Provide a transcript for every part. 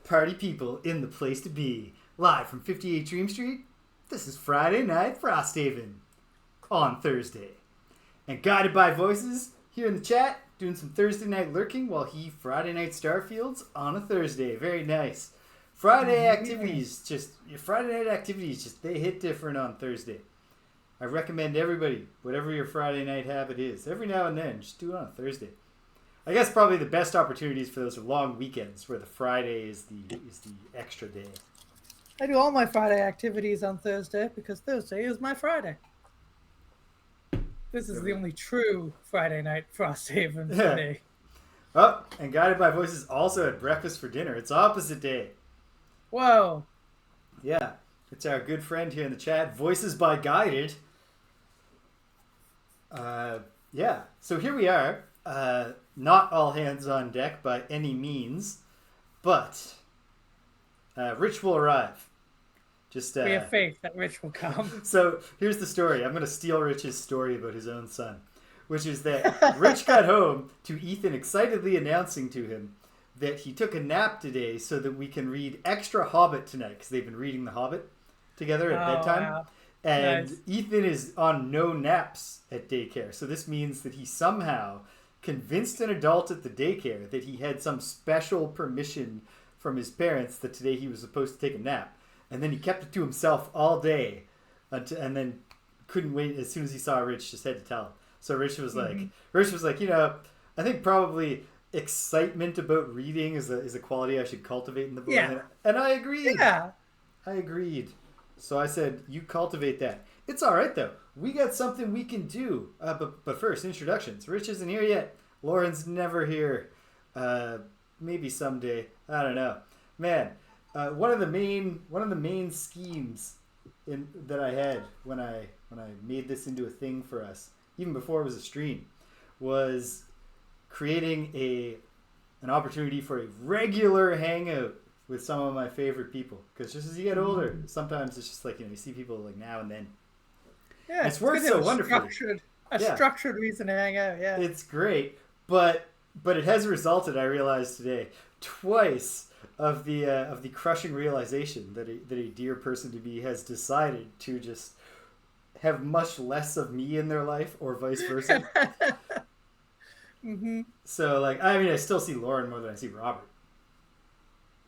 party people in the place to be. Live from 58 Dream Street, this is Friday Night Frosthaven on Thursday. And guided by voices here in the chat, doing some Thursday night lurking while he Friday night Starfields on a Thursday. Very nice. Friday night activities, they hit different on Thursday. I recommend everybody, whatever your Friday night habit is, every now and then, just do it on a Thursday. I guess probably the best opportunities for those are long weekends where the Friday is the extra day. I do all my Friday activities on Thursday because Thursday is my Friday. This is the only true Friday night Frosthaven for me. Oh, and Guided by Voices also had breakfast for dinner. It's opposite day. Whoa. Yeah, it's our good friend here in the chat, Voices by Guided. Yeah, so here we are. Not all hands on deck by any means, but Rich will arrive. We have faith that Rich will come. So here's the story. I'm going to steal Rich's story about his own son, which is that Rich got home to Ethan excitedly announcing to him that he took a nap today so that we can read extra Hobbit tonight, because they've been reading The Hobbit together at bedtime. Wow. And nice. Ethan is on no naps at daycare. So this means that he somehow convinced an adult at the daycare that he had some special permission from his parents that today he was supposed to take a nap. And then he kept it to himself all day and then couldn't wait. As soon as he saw Rich, just had to tell him. So Rich was like, I think probably excitement about reading is a quality I should cultivate in the book. Yeah. And I agreed. Yeah. I agreed. So I said, you cultivate that. It's all right, though. We got something we can do. But first, introductions. Rich isn't here yet. Lauren's never here. Maybe someday. I don't know. Man, one of the main schemes that I had when I made this into a thing for us, even before it was a stream, was creating an opportunity for a regular hangout with some of my favorite people. Because just as you get older, sometimes it's just like, you see people like now and then. Yeah, it's worked so wonderfully. Structured reason to hang out, yeah. It's great, but it has resulted, I realized today, twice of the crushing realization that a dear person to me has decided to just have much less of me in their life, or vice versa. Mm-hmm. So, I still see Lauren more than I see Robert.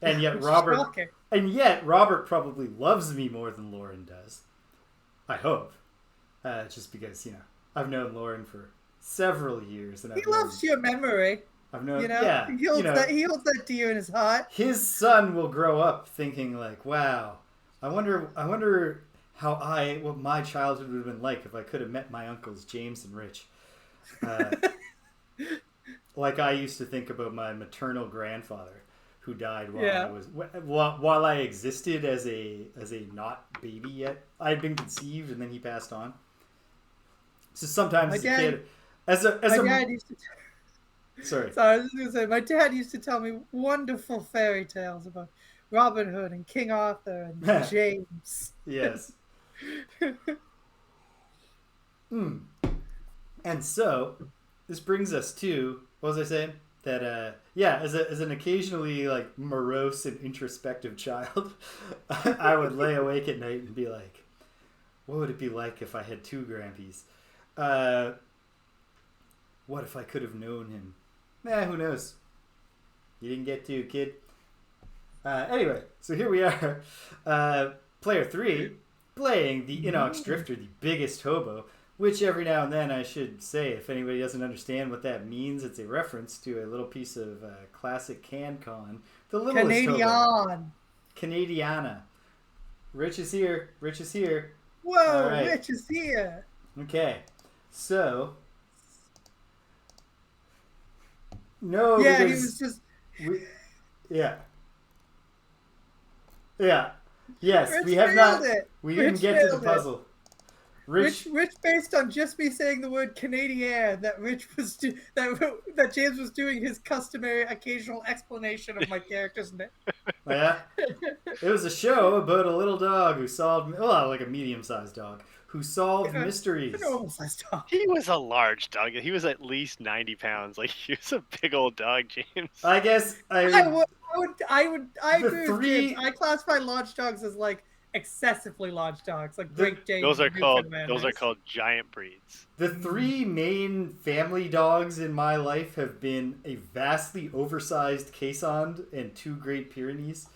And yet Robert probably loves me more than Lauren does. I hope. Just because, I've known Lauren for several years. And he loves your memory. I've known, he holds that dear in his heart. His son will grow up thinking like, wow, I wonder what my childhood would have been like if I could have met my uncles James and Rich. Like I used to think about my maternal grandfather who died while I existed as a not baby yet. I had been conceived and then he passed on. So sometimes as a kid, Sorry, I was just going to say, my dad used to tell me wonderful fairy tales about Robin Hood and King Arthur and James. Yes. And so, this brings us to, what was I saying? That, as an occasionally, morose and introspective child, I would lay awake at night and be like, what would it be like if I had two grandpies? What if I could have known him? Who knows? You didn't get to, kid. Anyway, so here we are. Player 3, playing the Inox Drifter, the biggest hobo, which every now and then I should say, if anybody doesn't understand what that means, it's a reference to a little piece of classic CanCon. The littlest hobo. Canadiana. Rich is here. Whoa, right. Rich is here. Okay, so... No, yeah, he was just... Yes, Rich we have not... It. We didn't get to the puzzle. Rich, based on just me saying the word Canadian, that that James was doing his customary occasional explanation of my character's name. Yeah, it was a show about a little dog who solved, like a medium-sized dog, who solved A mysteries. normal sized dog. He was a large dog. He was at least 90 pounds. Like, he was a big old dog, James. I guess I I The agree with three- James. I classify large dogs as like excessively large dogs, like Great Dane. Those are and called Newfoundland. giant breeds. The three main family dogs in my life have been a vastly oversized Caissond and two Great Pyrenees.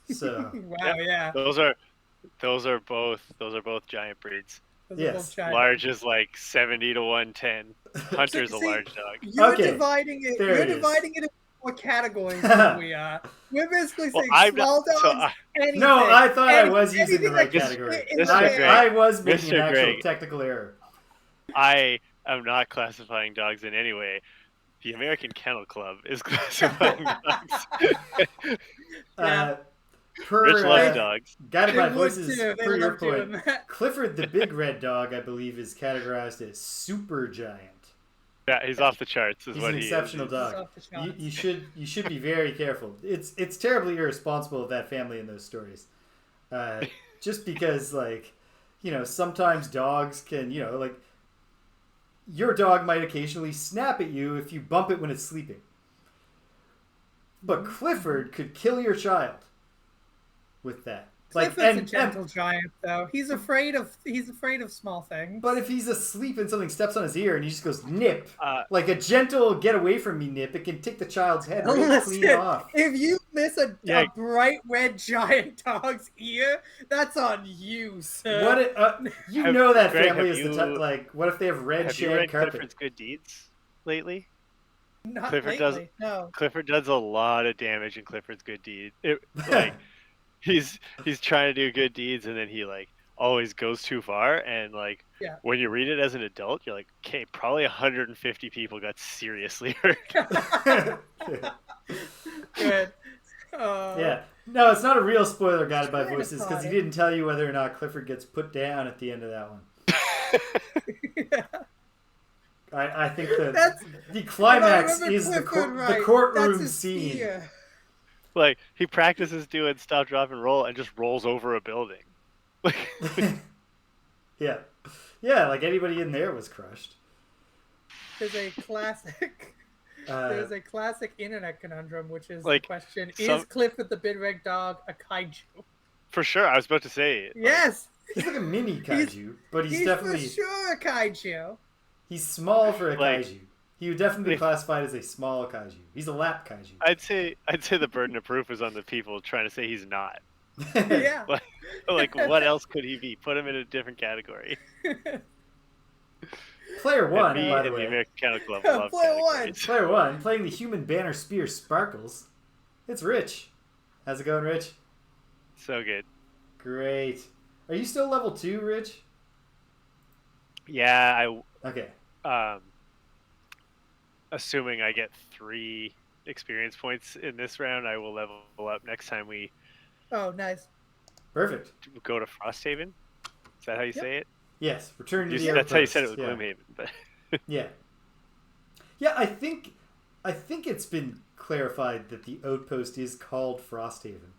So Wow, yeah. Those are both giant breeds. Those are Yes. both giant. Large is like 70 to 110. Hunter's a See, large dog. You're Okay, dividing it. there You're it is. dividing it into more categories than we are. We're basically Well, saying small dogs. Anything. no, I thought I Anything- was using the anything right that category. in the Mr. bag. Greg. I was making Mr. an actual Greg. technical error. I am not classifying dogs in any way. The American Kennel Club is classifying dogs. Uh, per Rich loves uh, dogs. Guided They by would Voices, too. They per your love doing point, that. Clifford the big red dog, I believe, is categorized as super giant. Yeah, he's off the charts. Is He's what an he exceptional is. dog. Off the charts. You should be very careful. It's terribly irresponsible of that family in those stories. Just because, like, you know, sometimes dogs can, you know, like, your dog might occasionally snap at you if you bump it when it's sleeping. But Clifford could kill your child with that. Like, Clifford's a gentle giant, though. He's afraid of small things. but if he's asleep and something steps on his ear and he just goes nip, Uh, like a gentle get away from me nip, it can take the child's head right Listen, clean off. if you miss a Yeah. bright red giant dog's ear, that's on you, sir. You Have- know that Greg, family have is the you- type, like, what if they have red have you shag read carpet? Clifford's Good Deeds lately? Not Clifford lately, does- no. Clifford does a lot of damage in Clifford's Good Deeds. Like, he's trying to do good deeds and then he like always goes too far, and like Yeah. when you read it as an adult, you're like, okay, probably 150 people got seriously hurt. Good. Yeah. No, it's not a real spoiler guided by Kinda voices because he thought it. didn't tell you whether or not Clifford gets put down at the end of that one. I think that That's- the climax But I remember is the Clifford, right. the courtroom That's his scene. fear. Like, he practices doing stop, drop, and roll and just rolls over a building. Like, Yeah. Yeah, like anybody in there was crushed. There's a classic. There's a classic internet conundrum, which is Like, the question: some- is Clifford the big red dog a kaiju? for sure, I was about to say it. Yes, He's like a mini kaiju, but he's he's definitely for sure a kaiju. he's small for a Like- kaiju. He would definitely be classified as a small kaiju. He's a lap kaiju. I'd say the burden of proof is on the people trying to say he's not. Yeah. Like, what else could he be? Put him in a different category. Player one, And me by and the the way. American Kennel Club love Player one. categories. Player one, playing the human banner spear Sparkles. It's Rich. How's it going, Rich? So good. Great. Are you still level 2, Rich? Yeah, Okay. assuming I get 3 experience points in this round, I will level up next time we Oh, nice. Perfect. go to Frosthaven. Is that how you say it? Yes. Return to the That's how you outpost. said it with Yeah. Gloomhaven. But Yeah. Yeah, I think it's been clarified that the outpost is called Frosthaven.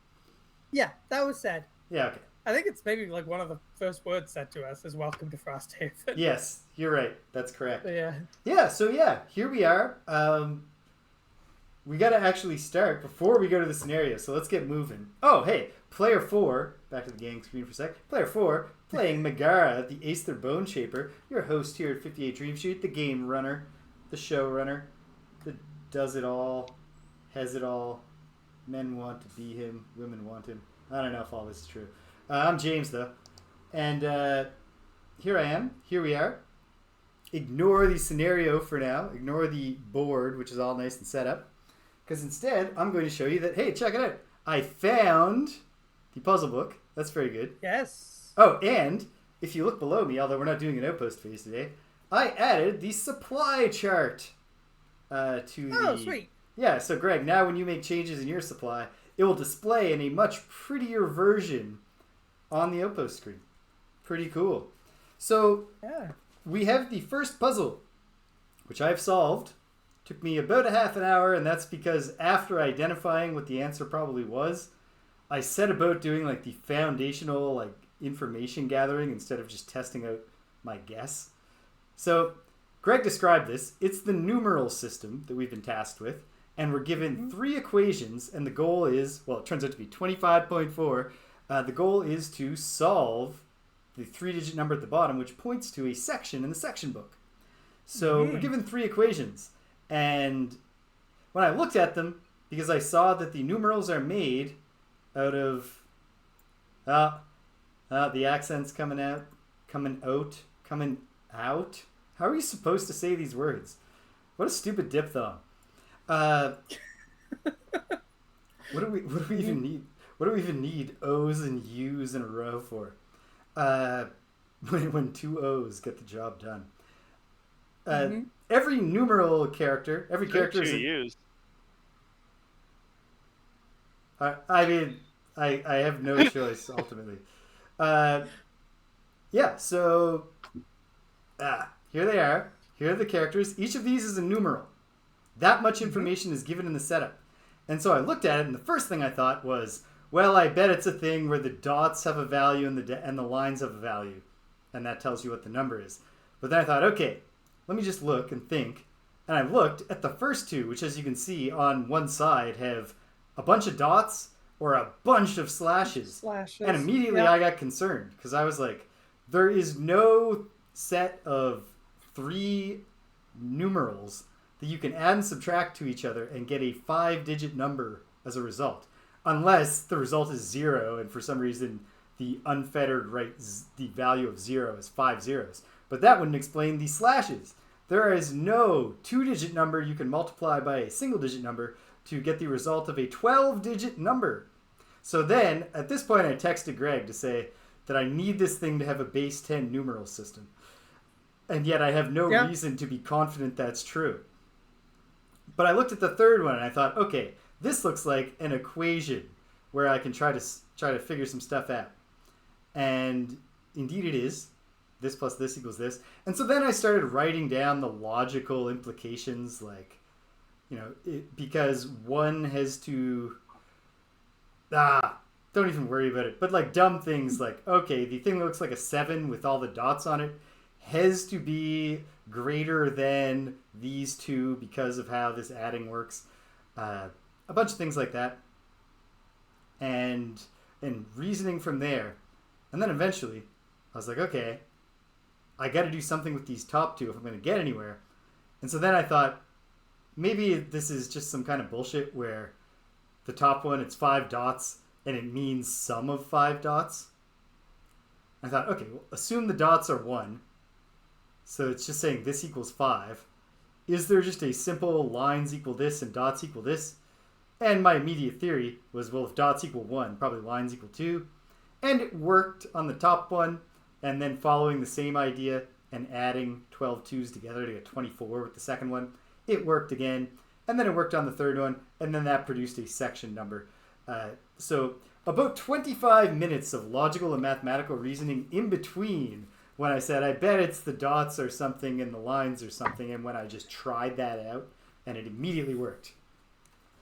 Yeah, that was said. Yeah, okay. I think it's maybe like one of the first words said to us is "Welcome to Frosthaven." Yes, you're right. That's correct. Yeah. Yeah, so yeah, here we are. We got to actually start before we go to the scenario, so let's get moving. Oh, hey, player 4, back to the gang screen for a sec. Player 4, playing Megara, the Aether Bone Shaper, your host here at 58 Dream Shoot, the game runner, the show runner, that does it all, has it all. Men want to be him, women want him. I don't know if all this is true. I'm James, though. And here I am. Here we are. Ignore the scenario for now. Ignore the board, which is all nice and set up. Because instead, I'm going to show you that, hey, check it out. I found the puzzle book. That's very good. Yes. Oh, and if you look below me, although we're not doing an outpost phase today, I added the supply chart to the... Oh, sweet. Yeah, so Greg, now when you make changes in your supply, it will display in a much prettier version on the outpost screen. Pretty cool. So Yeah. we have the first puzzle, which I've solved. Took me about a half an hour, and that's because after identifying what the answer probably was, I set about doing like the foundational, like information gathering instead of just testing out my guess. So Greg described this. It's the numeral system that we've been tasked with, and we're given 3 equations, and the goal is, well, it turns out to be 25.4. The goal is to solve the 3-digit number at the bottom, which points to a section in the section book. So we're given 3 equations, and when I looked at them, because I saw that the numerals are made out of the accent's coming out. How are you supposed to say these words? What a stupid diphthong. What do we even need? What do we even need O's and U's in a row for? When 2 O's get the job done. Every numeral character, every character is 2 U's. I mean, I have no choice ultimately. So here they are. Here are the characters. Each of these is a numeral. That much information is given in the setup. And so I looked at it, and the first thing I thought was, well, I bet it's a thing where the dots have a value and the lines have a value. And that tells you what the number is. But then I thought, okay, let me just look and think. And I looked at the first 2, which, as you can see on one side, have a bunch of dots or a bunch of slashes. And immediately I got concerned because I was like, there is no set of 3 numerals that you can add and subtract to each other and get a 5-digit number as a result. Unless the result is 0 and for some reason the unfettered the value of 0 is 5 zeros. But that wouldn't explain the slashes. There is no 2-digit number you can multiply by a single-digit number to get the result of a 12-digit number. So then, at this point, I texted Greg to say that I need this thing to have a base 10 numeral system. And yet I have no reason to be confident that's true. But I looked at the third one and I thought, okay, this looks like an equation where I can try to figure some stuff out. And indeed it is. This plus this equals this. And so then I started writing down the logical implications, like, because one has to... don't even worry about it. But like dumb things like, okay, the thing that looks like a 7 with all the dots on it has to be greater than these 2 because of how this adding works. A bunch of things like that. And reasoning from there. And then eventually, I was like, okay, I got to do something with these top 2 if I'm going to get anywhere. And so then I thought, maybe this is just some kind of bullshit where the top one, it's 5 dots, and it means sum of 5 dots. I thought, okay, well, assume the dots are 1. So it's just saying this equals 5. Is there just a simple lines equal this and dots equal this? And my immediate theory was, well, if dots equal 1, probably lines equal 2. And it worked on the top one, and then following the same idea and adding 12 2s together to get 24 with the second one, it worked again. And then it worked on the third one, and then that produced a section number. So about 25 minutes of logical and mathematical reasoning in between when I said, I bet it's the dots or something and the lines or something, and when I just tried that out, and it immediately worked.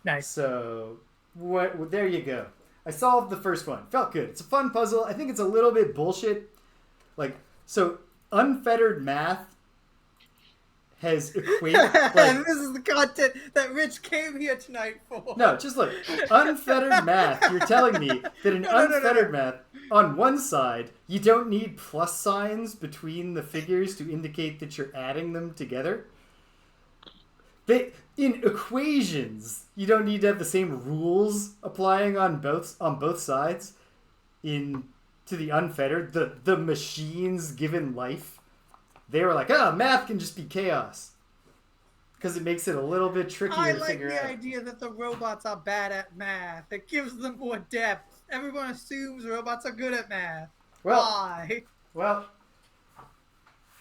Nice. So there you go. I solved the first one. Felt good. It's a fun puzzle. I think it's a little bit bullshit. So unfettered math has equated... And this is the content that Rich came here tonight for. No, just look. Unfettered math. You're telling me that in unfettered math, on one side, you don't need plus signs between the figures to indicate that you're adding them together? In equations, you don't need to have the same rules applying on both sides. To the unfettered, the machines given life, they were like, math can just be chaos. Because it makes it a little bit trickier to figure out. I like the idea that the robots are bad at math. It gives them more depth. Everyone assumes robots are good at math. Why? Well,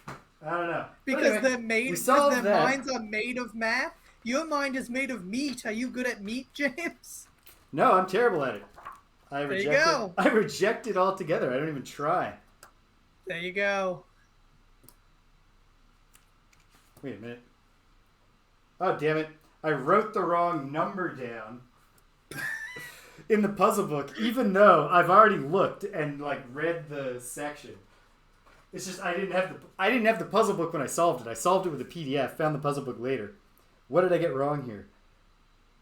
I don't know. Because anyway, their minds are made of math? Your mind is made of meat. Are you good at meat, James? No, I'm terrible at it. I reject reject it altogether. I don't even try. There you go. Wait a minute. Oh, damn it. I wrote the wrong number down. in the puzzle book, even though I've already looked and like read the section. It's just I didn't have the puzzle book when I solved it. I solved it with a PDF. Found the puzzle book later. What did I get wrong here?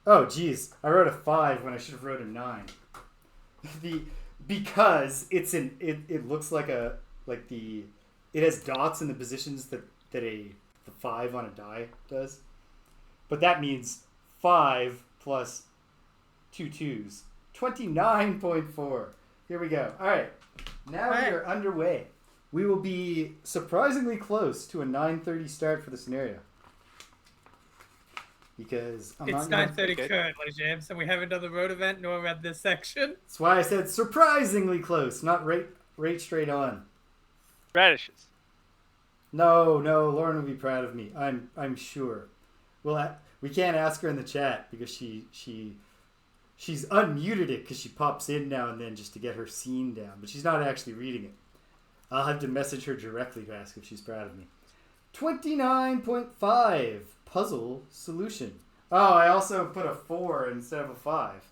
Oh, geez, I wrote a 5 when I should have wrote a 9. Because it looks like it has dots in the positions that the 5 on a die does. But that means 5 plus 2 2s. 29.4. Here we go. All right. Now we are underway. We will be surprisingly close to a 9:30 start for the scenario. Because it's 9:30 currently, James, and we haven't done the road event nor read this section. That's why I said surprisingly close, not right straight on. Radishes. No, Lauren will be proud of me. I'm sure. Well, we can't ask her in the chat because she's unmuted it because she pops in now and then just to get her scene down, but she's not actually reading it. I'll have to message her directly to ask if she's proud of me. 29.5 puzzle solution. Oh, I also put a 4 instead of a 5.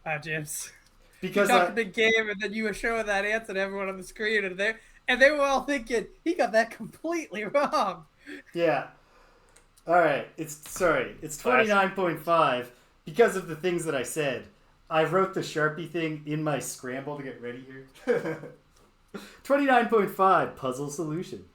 Wow, James. Because you talked a big game, and then you were showing that answer to everyone on the screen, and they were all thinking he got that completely wrong. Yeah. All right. It's 29.5 because of the things that I said. I wrote the Sharpie thing in my scramble to get ready here. 29.5 puzzle solution.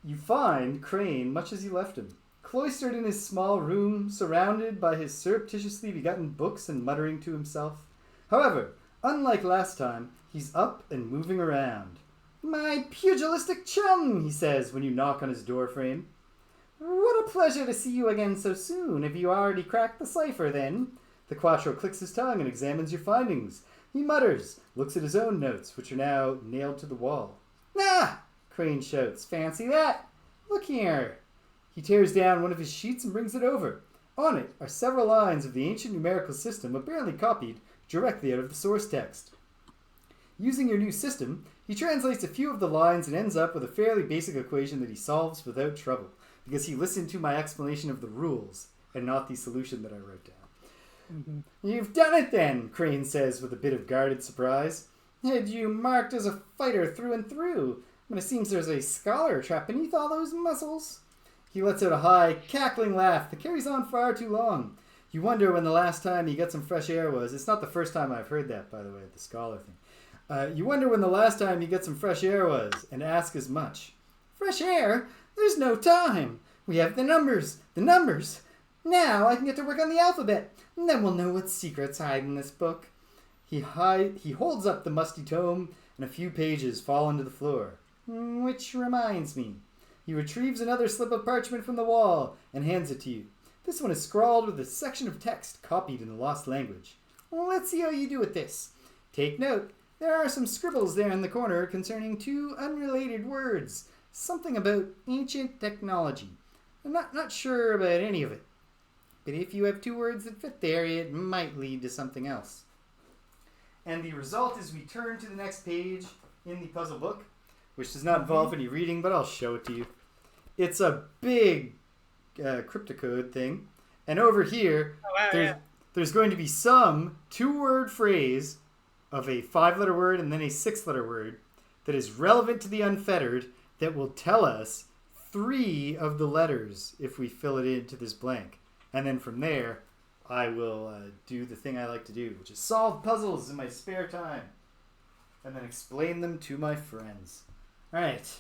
You find Crane much as you left him, cloistered in his small room, surrounded by his surreptitiously begotten books and muttering to himself. However, unlike last time, he's up and moving around. "My pugilistic chum," he says when you knock on his door frame. "What a pleasure to see you again so soon. Have you already cracked the cipher, then?" The Quattro clicks his tongue and examines your findings. He mutters, looks at his own notes, which are now nailed to the wall. "Ah!" Crane shouts. "Fancy that! Look here!" He tears down one of his sheets and brings it over. On it are several lines of the ancient numerical system, apparently copied directly out of the source text. Using your new system, he translates a few of the lines and ends up with a fairly basic equation that he solves without trouble, because he listened to my explanation of the rules and not the solution that I wrote down. Mm-hmm. "You've done it then," Crane says with a bit of guarded surprise. "Had you marked as a fighter through and through, but it seems there's a scholar trapped beneath all those muscles." He lets out a high, cackling laugh that carries on far too long. You wonder when the last time he got some fresh air was. It's not the first time I've heard that, by the way, the scholar thing. You wonder when the last time he got some fresh air was, and ask as much. "Fresh air? There's no time. We have the numbers. The numbers. Now I can get to work on the alphabet, and then we'll know what secrets hide in this book." He holds up the musty tome, and a few pages fall onto the floor. "Which reminds me." He retrieves another slip of parchment from the wall and hands it to you. This one is scrawled with a section of text copied in the lost language. "Let's see how you do with this. Take note. There are some scribbles there in the corner concerning 2 unrelated words. Something about ancient technology. I'm not sure about any of it. But if you have 2 words that fit there, it might lead to something else." And the result is we turn to the next page in the puzzle book, which does not involve any reading, but I'll show it to you. It's a big cryptocode thing. And over here, there's going to be some 2-word phrase of a 5-letter word and then a 6-letter word that is relevant to the unfettered that will tell us 3 of the letters if we fill it into this blank. And then from there, I will do the thing I like to do, which is solve puzzles in my spare time and then explain them to my friends. All right.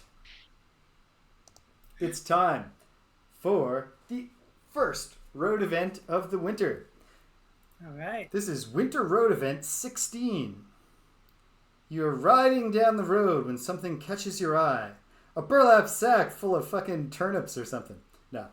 It's time for the first road event of the winter. All right. This is Winter Road Event 16. You're riding down the road when something catches your eye. A burlap sack full of fucking turnips or something. No.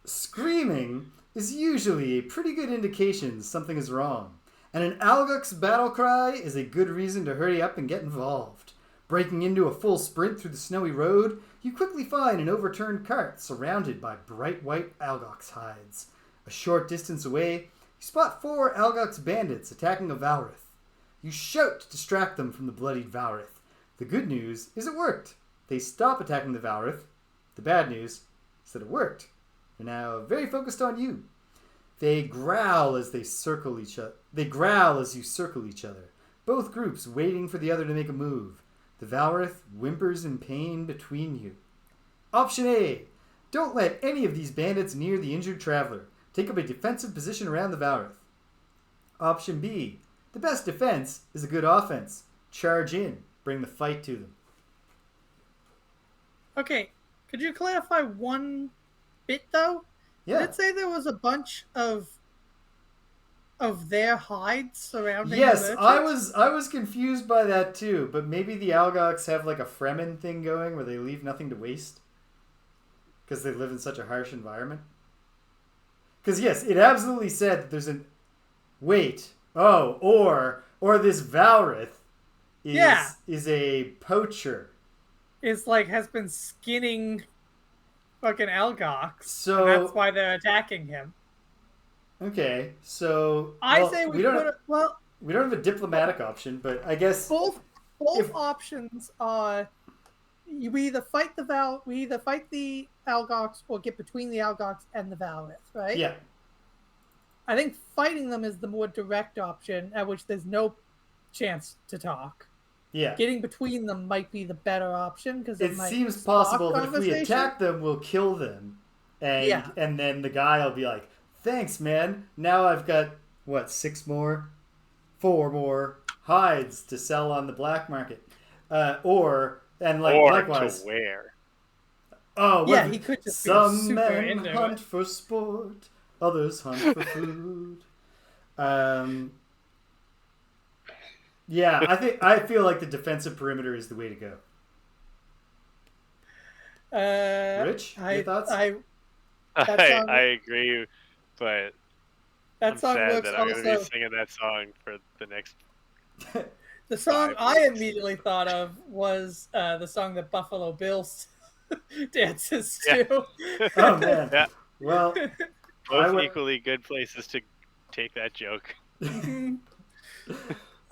Screaming is usually a pretty good indication something is wrong. And an Algox battle cry is a good reason to hurry up and get involved. Breaking into a full sprint through the snowy road, you quickly find an overturned cart surrounded by bright white Algox hides. A short distance away, you spot 4 Algox bandits attacking a Valrith. You shout to distract them from the bloodied Valrith. The good news is it worked. They stop attacking the Valrith. The bad news is that it worked. They're now very focused on you. They growl as they circle each other. They growl as you circle each other. Both groups waiting for the other to make a move. The Valrith whimpers in pain between you. Option A. Don't let any of these bandits near the injured traveler. Take up a defensive position around the Valrith. Option B. The best defense is a good offense. Charge in. Bring the fight to them. Okay, could you clarify one bit though? Yeah. Did it say there was a bunch of their hides surrounding? Yes, the I was confused by that too. But maybe the Algox have like a Fremen thing going where they leave nothing to waste because they live in such a harsh environment. Because yes, it absolutely said that there's an or this Valrith is a poacher. Is like has been skinning fucking Algox. So and that's why they're attacking him. Okay, so I say we don't have a diplomatic option, but I guess both options are we either fight the Algox or get between the Algox and the Valrith, right? Yeah. I think fighting them is the more direct option, at which there's no chance to talk. Yeah. Getting between them might be the better option because it seems possible that if we attack them, we'll kill them, and then the guy will be like, "Thanks, man. Now I've got four more hides to sell on the black market, likewise to wear." Oh, yeah, he could just some be super men into hunt it. for sport, others hunt for food. Yeah, I feel like the defensive perimeter is the way to go. Rich, your thoughts? I agree, but that I'm song sad works that I'm going to also. be singing that song for the next. The song I immediately thought of was the song that Buffalo Bill dances to. Oh man! Yeah. Well, both equally good places to take that joke.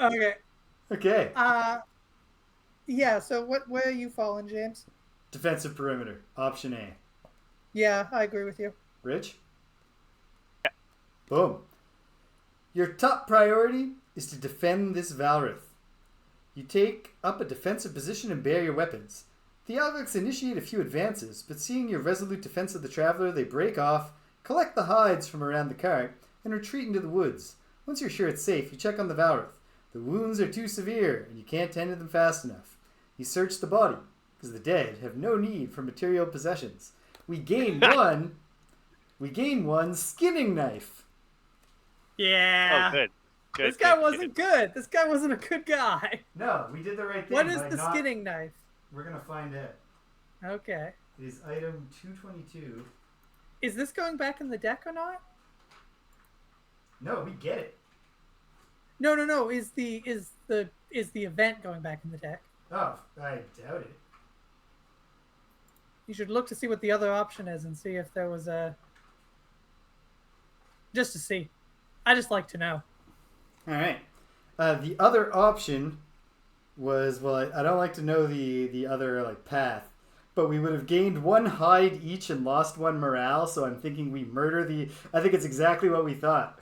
Okay. Okay. Yeah. So where are you falling, James? Defensive perimeter, option A. Yeah, I agree with you. Rich? Yeah. Boom. Your top priority is to defend this Valrith. You take up a defensive position and bear your weapons. The Algox initiate a few advances, but seeing your resolute defense of the traveler, they break off, collect the hides from around the cart, and retreat into the woods. Once you're sure it's safe, you check on the Valrith. The wounds are too severe, and you can't tend to them fast enough. You search the body, because the dead have no need for material possessions. We gain one skinning knife. Yeah. Oh, good. This guy wasn't good. This guy wasn't a good guy. No, we did the right thing. What is the skinning knife? We're going to find out. Okay. It is item 222. Is this going back in the deck or not? No, we get it. No. Is the event going back in the deck? Oh, I doubt it. You should look to see what the other option is and see if there was a... Just to see. I just like to know. All right. The other option was, I don't like to know the other path, but we would have gained one hide each and lost one morale, so I'm thinking we murder I think it's exactly what we thought.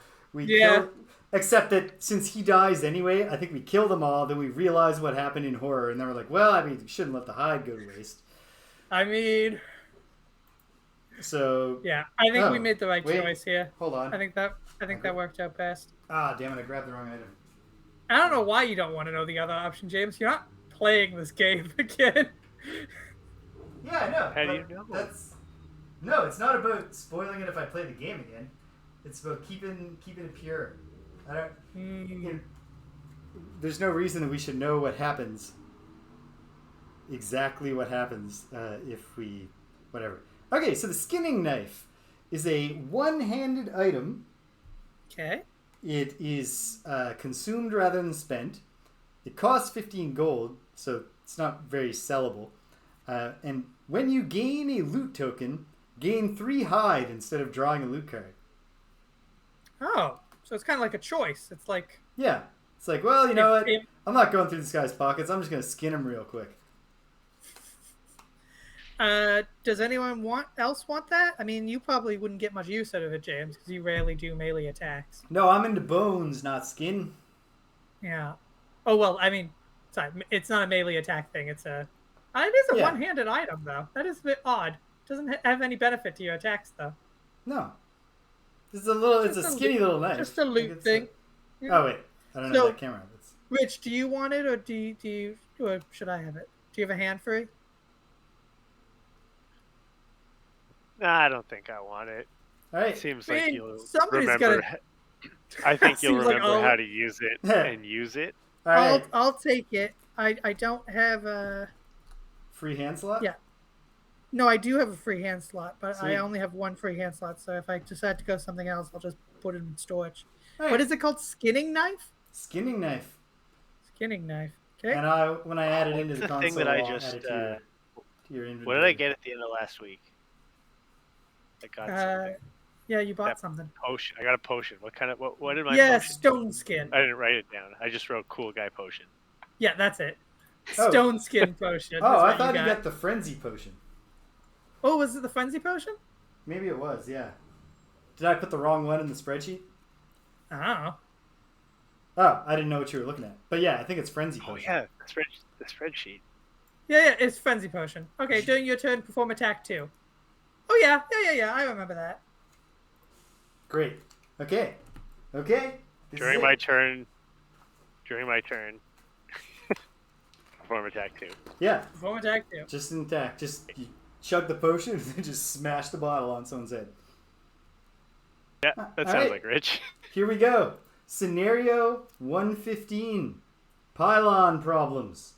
Except that since he dies anyway, I think we kill them all, then we realize what happened in horror, and then we're like, we shouldn't let the hide go to waste. I mean... So... Yeah, I think we made the right choice here. Hold on. I think that worked out best. Ah, damn it, I grabbed the wrong item. I don't know why you don't want to know the other option, James. You're not playing this game again. Yeah, I know. How do you know? No, it's not about spoiling it if I play the game again. It's about keeping it pure. I don't. There's no reason that we should know what happens. Exactly what happens if we, whatever. Okay, so the skinning knife is a one-handed item. Okay. It is consumed rather than spent. It costs 15 gold, so it's not very sellable. And when you gain a loot token, gain 3 hide instead of drawing a loot card. Oh, so it's kind of like a choice. It's like... Yeah. It's like, well, you know what? I'm not going through this guy's pockets. I'm just going to skin him real quick. Does anyone else want that? I mean, you probably wouldn't get much use out of it, James, because you rarely do melee attacks. No, I'm into bones, not skin. Yeah. Oh well, I mean, sorry, it's not a melee attack thing. It is a Yeah. one-handed item though. That is a bit odd. Doesn't have any benefit to your attacks though. No. It's a Just skinny little knife. Just a loot thing. Oh wait, I don't know that camera. Rich, do you want it, or do you, or should I have it? Do you have a hand free? Nah, I don't think I want it. All right. Seems Man, like you'll somebody's remember. I think you'll Seems like remember I'll- how to use it and use it. All right. I'll take it. I don't have a. Free hand slot. Yeah. No, I do have a free hand slot, but Sweet. I only have one free hand slot. So if I decide to go something else, I'll just put it in storage. All right. What is it called? Skinning knife? Skinning knife. Skinning knife. Okay. And when I add it into What's the the console, thing that I I'll just, add it to your inventory. What did I get at the end of last week? I got something. Yeah, you bought That something. Potion. I got a potion. What did my Yeah, potion? stone skin. I didn't write it down. I just wrote cool guy potion. Yeah, that's it. Oh. Stone skin potion. Oh, is I what thought you you got. got the frenzy potion. Oh, was it the frenzy potion? Maybe it was. Yeah. Did I put the wrong one in the spreadsheet? I don't know. Oh, I didn't know what you were looking at. But yeah, I think it's frenzy Oh potion. yeah, the spreadsheet. Yeah, it's frenzy potion. Okay, during your turn, perform attack 2. Oh yeah. I remember that. Great. Okay. This During is my it. turn. Perform attack 2. Yeah. Perform attack 2. Just intact. Just you chug the potion and then just smash the bottle on someone's head. Yeah, that All sounds right. like Rich. Here we go. Scenario 115. Pylon problems.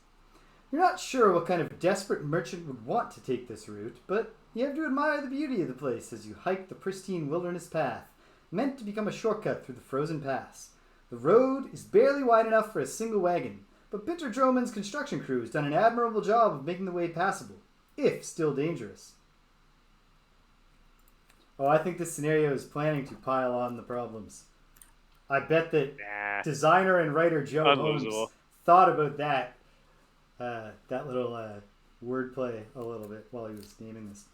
You're not sure what kind of desperate merchant would want to take this route, but you have to admire the beauty of the place as you hike the pristine wilderness path, meant to become a shortcut through the frozen pass. The road is barely wide enough for a single wagon, but Pinter Droman's construction crew has done an admirable job of making the way passable, if still dangerous. Oh, I think this scenario is planning to pile on the problems. I bet that Nah. designer and writer Joe Holmes Unlosable. thought about that little wordplay a little bit while he was naming this.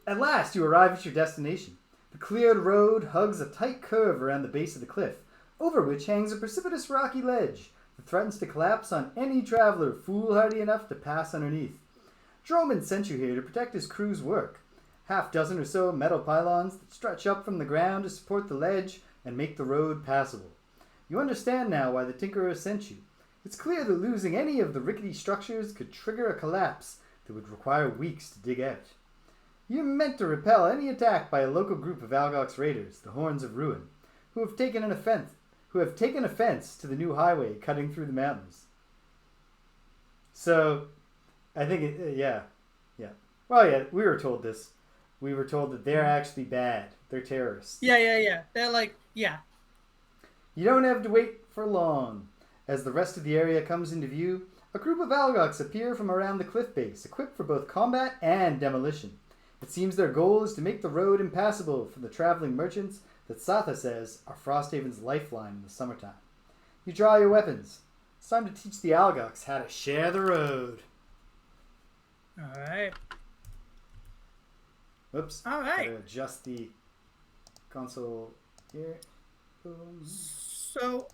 At last you arrive at your destination. The cleared road hugs a tight curve around the base of the cliff, over which hangs a precipitous rocky ledge that threatens to collapse on any traveler foolhardy enough to pass underneath. Droman sent you here to protect his crew's work. Half-dozen or so metal pylons that stretch up from the ground to support the ledge and make the road passable. You understand now why the Tinkerer sent you. It's clear that losing any of the rickety structures could trigger a collapse that would require weeks to dig out. You're meant to repel any attack by a local group of Algox raiders, the Horns of Ruin, who have taken offense to the new highway cutting through the mountains. So, I think yeah. Well, yeah, we were told this. We were told that they're actually bad. They're terrorists. Yeah. They're like, yeah. You don't have to wait for long. As the rest of the area comes into view, a group of Algox appear from around the cliff base, equipped for both combat and demolition. It seems their goal is to make the road impassable for the traveling merchants that Satha says are Frosthaven's lifeline in the summertime. You draw your weapons. It's time to teach the Algox how to share the road. All right. Oops. All right. Gotta adjust the console here. Boom. So,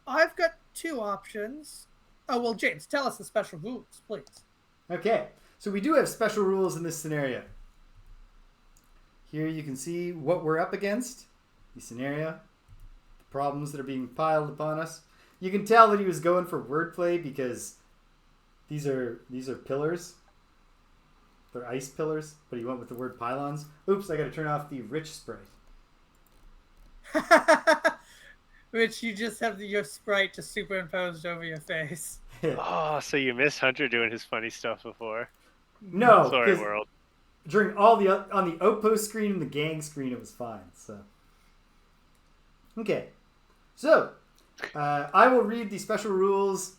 I've got 2 options. Oh well, James, tell us the special rules, please. Okay, so we do have special rules in this scenario. Here you can see what we're up against, the scenario, the problems that are being piled upon us. You can tell that he was going for wordplay because these are pillars. They're ice pillars, but he went with the word pylons. Oops, I gotta turn off the rich sprite. Which you just have your sprite just superimposed over your face. Oh, so you missed Hunter doing his funny stuff before. No, Sorry, 'cause world. during on the outpost screen and the gang screen, it was fine. So, okay, so I will read the special rules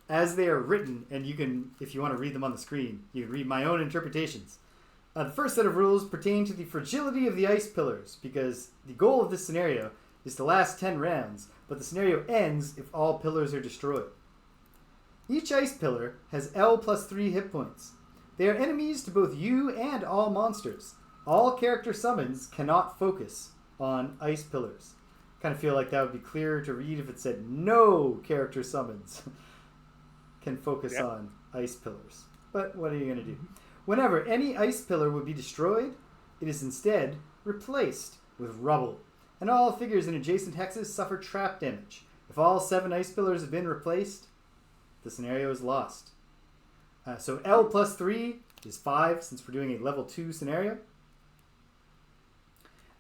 as they are written, and you can, if you want to read them on the screen, you can read my own interpretations. The first set of rules pertain to the fragility of the ice pillars, because the goal of this scenario is to last 10 rounds, but the scenario ends if all pillars are destroyed. Each ice pillar has L plus 3 hit points. They are enemies to both you and all monsters. All character summons cannot focus on ice pillars. Kind of feel like that would be clearer to read if it said no character summons can focus on ice pillars. But what are you going to do? Whenever any ice pillar would be destroyed, it is instead replaced with rubble. And all figures in adjacent hexes suffer trap damage. If all 7 ice pillars have been replaced, the scenario is lost. So L plus 3 is 5 since we're doing a level 2 scenario.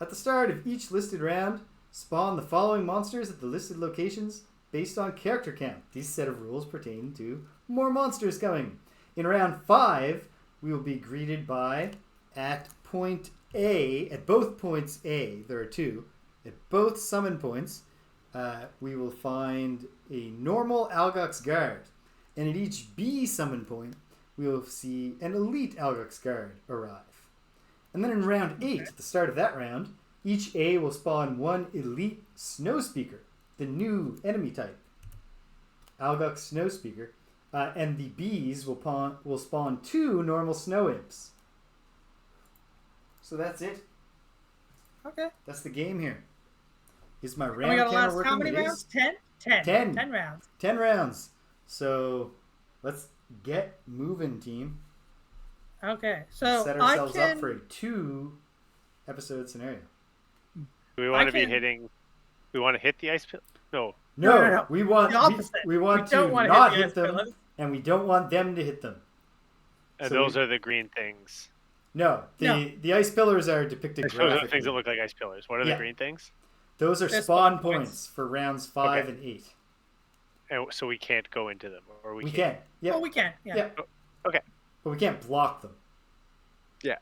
At the start of each listed round, spawn the following monsters at the listed locations based on character count. These set of rules pertain to more monsters coming. In round 5, we will be greeted by, at point A, at both points A, there are 2, at both summon points, we will find a normal Algox guard. And at each B summon point, we will see an elite Algox guard arrive. And then in round 8, at the start of that round, each A will spawn 1 elite Snowspeaker, the new enemy type. Algox Snowspeaker. And the Bs will spawn 2 normal Snow Imps. So that's it. Okay. That's the game here. Is my And we round got counter last working? how many It rounds? is 10? 10. 10. 10 rounds. 10 rounds. So let's get moving, team. Okay. So Set ourselves up for a 2-episode scenario. Do we want to be hitting? We want to hit the ice pillar? No. No. We want the opposite. we want don't to want not hit hit them, pillars. and we don't want them to hit them. And So those are the green things. No, the ice pillars are depicted Those are the graphically. things that look like ice pillars. What are the Yeah. green things? Those are They're spawn spawn points for rounds 5 Okay. and 8. And so we can't go into them, or we We can't. can. Yep. Oh, we can. Yeah. Yep. Okay. But we can't block them. Yeah.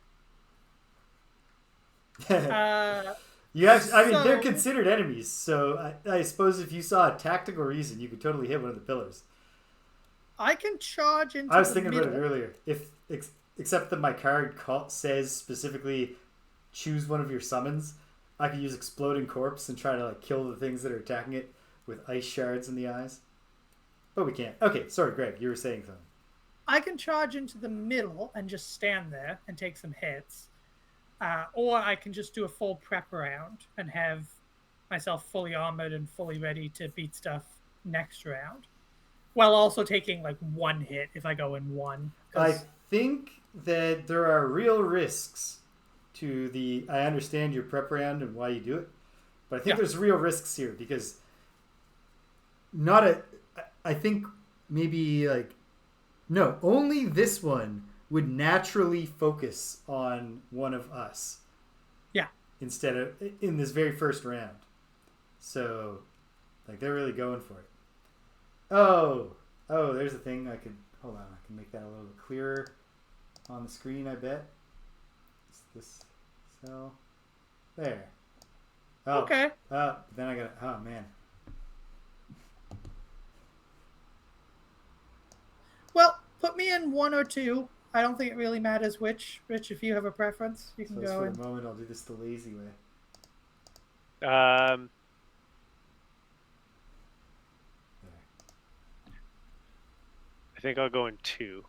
You have, I mean, they're So- considered enemies, so I suppose if you saw a tactical reason, you could totally hit one of the pillars. I can charge into I was the thinking middle. about it earlier. Except that my card says specifically choose one of your summons, I could use Exploding Corpse and try to kill the things that are attacking it with ice shards in the eyes. But we can't. Okay, sorry, Greg, you were saying something. I can charge into the middle and just stand there and take some hits. Or I can just do a full prep round and have myself fully armored and fully ready to beat stuff next round. While also taking 1 hit if I go in 1. I think that there are real risks to the... I understand your prep round and why you do it, but I think there's real risks here because I think maybe no, only this one would naturally focus on one of us. Yeah. Instead of in this very first round. So they're really going for it. Oh, there's a thing I could... Hold on, I can make that a little bit clearer on the screen, I bet. It's this cell. There. Oh, Okay. then I got... Oh, man. Well, put me in 1 or 2. I don't think it really matters which. Rich, if you have a preference, you can So go for in. the moment, I'll do this the lazy way. Um, I think I'll go in 2.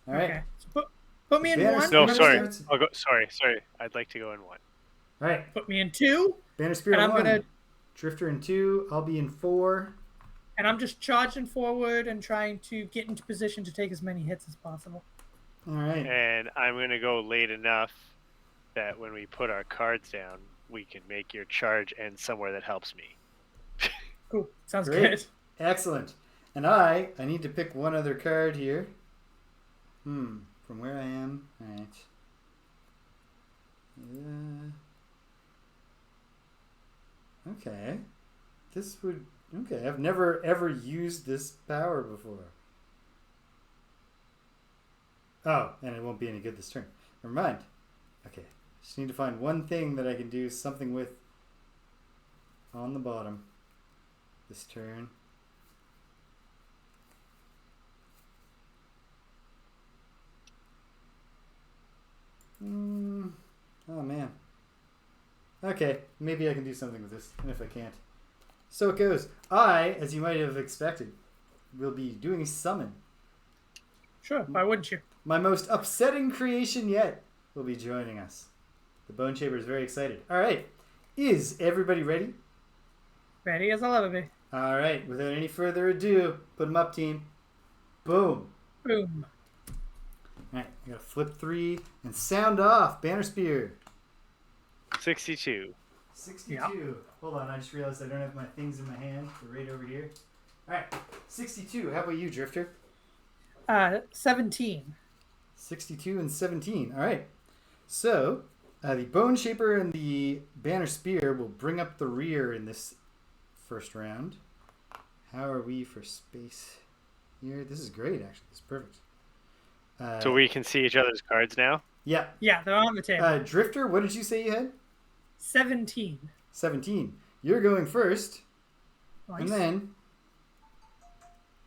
All right. Okay. So put me in Banner 1. No, Banner sorry. starts- I'll go. Sorry. I'd like to go in 1. All right. Put me in 2. Banner Spirit And I'm 1. gonna- Drifter in 2. I'll be in 4. And I'm just charging forward and trying to get into position to take as many hits as possible. All right. And I'm going to go late enough that when we put our cards down, we can make your charge end somewhere that helps me. Cool. Sounds Great. good. Excellent. And I need to pick one other card here. From where I am. All right. Okay. This would... Okay, I've never ever used this power before. Oh, and it won't be any good this turn. Never mind. Okay. Just need to find one thing that I can do something with on the bottom this turn. Oh man. Okay, maybe I can do something with this, and if I can't. So it goes. I, as you might have expected, will be doing a summon. Sure, why wouldn't you? My most upsetting creation yet will be joining us. The Bone Shaper is very excited. All right. Is everybody ready? Ready as I'll ever be. All right. Without any further ado, put them up, team. Boom. Boom. All right. I got to flip 3 and sound off. Banner Spear. 62. 62. Yeah. Hold on. I just realized I don't have my things in my hand. They're right over here. All right. 62. How about you, Drifter? 17. 62 and 17. All right. So, the Bone Shaper and the Banner Spear will bring up the rear in this first round. How are we for space here? This is great, actually. This is perfect. So we can see each other's cards now? Yeah. Yeah, they're on the table. Drifter, what did you say you had? 17. 17. You're going first. Nice. And then,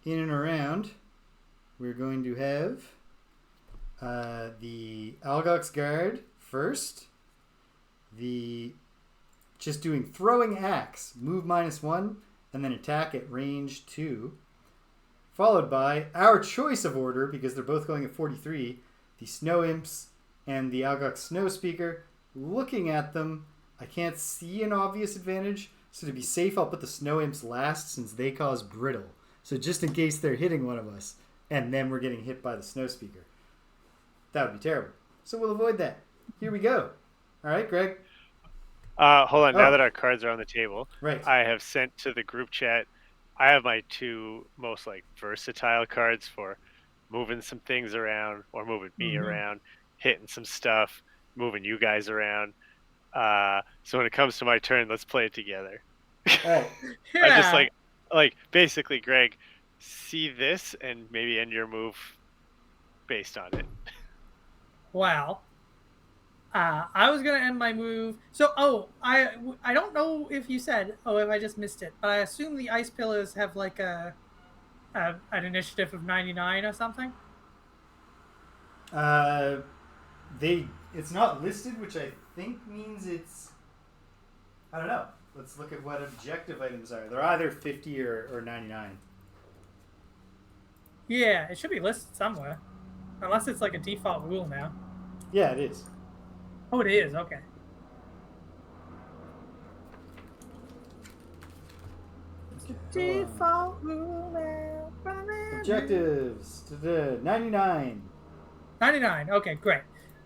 in and around, we're going to have the Algox Guard first. The just doing throwing axe, move -1, and then attack at range 2. Followed by our choice of order, because they're both going at 43, the Snow Imps and the Algox Snowspeaker. Looking at them, I can't see an obvious advantage, so to be safe, I'll put the Snow Imps last since they cause brittle. So just in case they're hitting one of us, and then we're getting hit by the Snowspeaker. That would be terrible. So we'll avoid that. Here we go. All right, Greg? Hold on. Now Oh. that our cards are on the table, Right. I have sent to the group chat. I have my 2 most versatile cards for moving some things around or moving me around, hitting some stuff, moving you guys around. So when it comes to my turn, let's play it together. All right. Yeah. I just basically, Greg, see this and maybe end your move based on it. Wow. I was gonna end my move. So, I don't know if you said, if I just missed it, but I assume the ice pillars have an initiative of 99 or something. It's not listed, which I think means it's. I don't know. Let's look at what objective items are. They're either 50 or 99. Yeah, it should be listed somewhere, unless it's like a default rule now. Yeah, it is. Oh, it is. Okay. Default rule now. Objectives. 99. 99. Okay, great.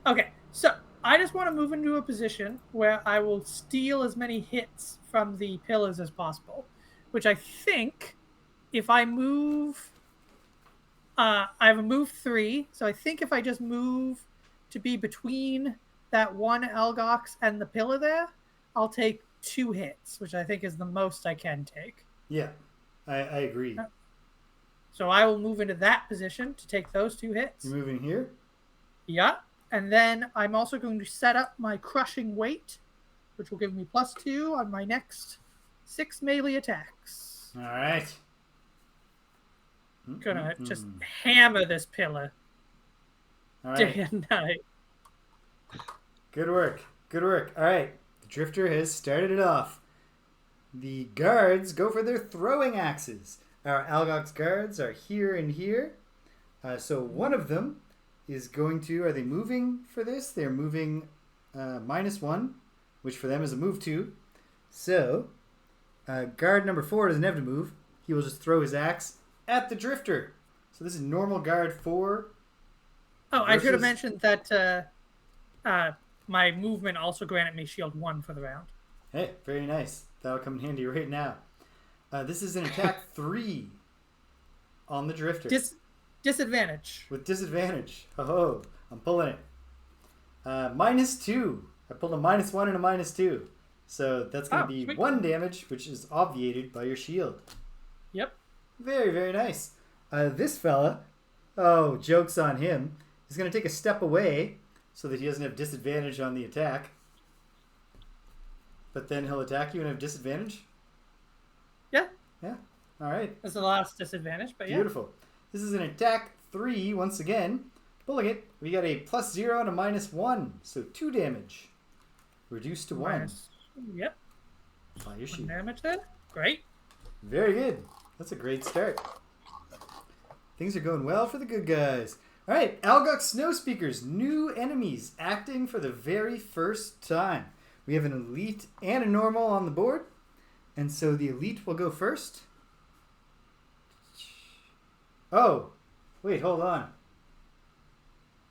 Okay, so I just want to move into a position where I will steal as many hits from the pillars as possible, which I think if I move, I have a move 3, so I think if I just move to be between that one Algox and the pillar there, I'll take 2 hits, which I think is the most I can take. Yeah, I agree. So I will move into that position to take those 2 hits. You're moving here? Yeah. And then I'm also going to set up my crushing weight, which will give me +2 on my next 6 melee attacks. All right. Gonna just hammer this pillar All right. day and night. Good work. Good work. All right. The Drifter has started it off. The guards go for their throwing axes. Our Algox guards are here and here. So one of them is going to... Are they moving for this? They're moving -1, which for them is a move 2. So guard number 4 doesn't have to move. He will just throw his axe at the Drifter. So this is normal guard 4. Oh, I should have mentioned that my movement also granted me shield 1 for the round. Hey, very nice. That'll come in handy right now. This is an attack 3 on the Drifter. Disadvantage. With disadvantage. Oh, I'm pulling it. -2. I pulled a -1 and a -2. So that's going to be sweet. 1 damage, which is obviated by your shield. Yep. Very, very nice. This fella, oh, joke's on him, is going to take a step away so that he doesn't have disadvantage on the attack. But then he'll attack you and have disadvantage? Yeah. Yeah. All right. That's the last disadvantage, but yeah. Beautiful. This is an attack 3 once again. Pulling it, we got a +0 and a -1. So 2 damage. Reduced to 1 Yep. by your 1 shield. damage there. Great. Very good. That's a great start. Things are going well for the good guys. All right, Algox Snowspeakers, new enemies acting for the very first time. We have an elite and a normal on the board, and so the elite will go first. Oh, wait, hold on.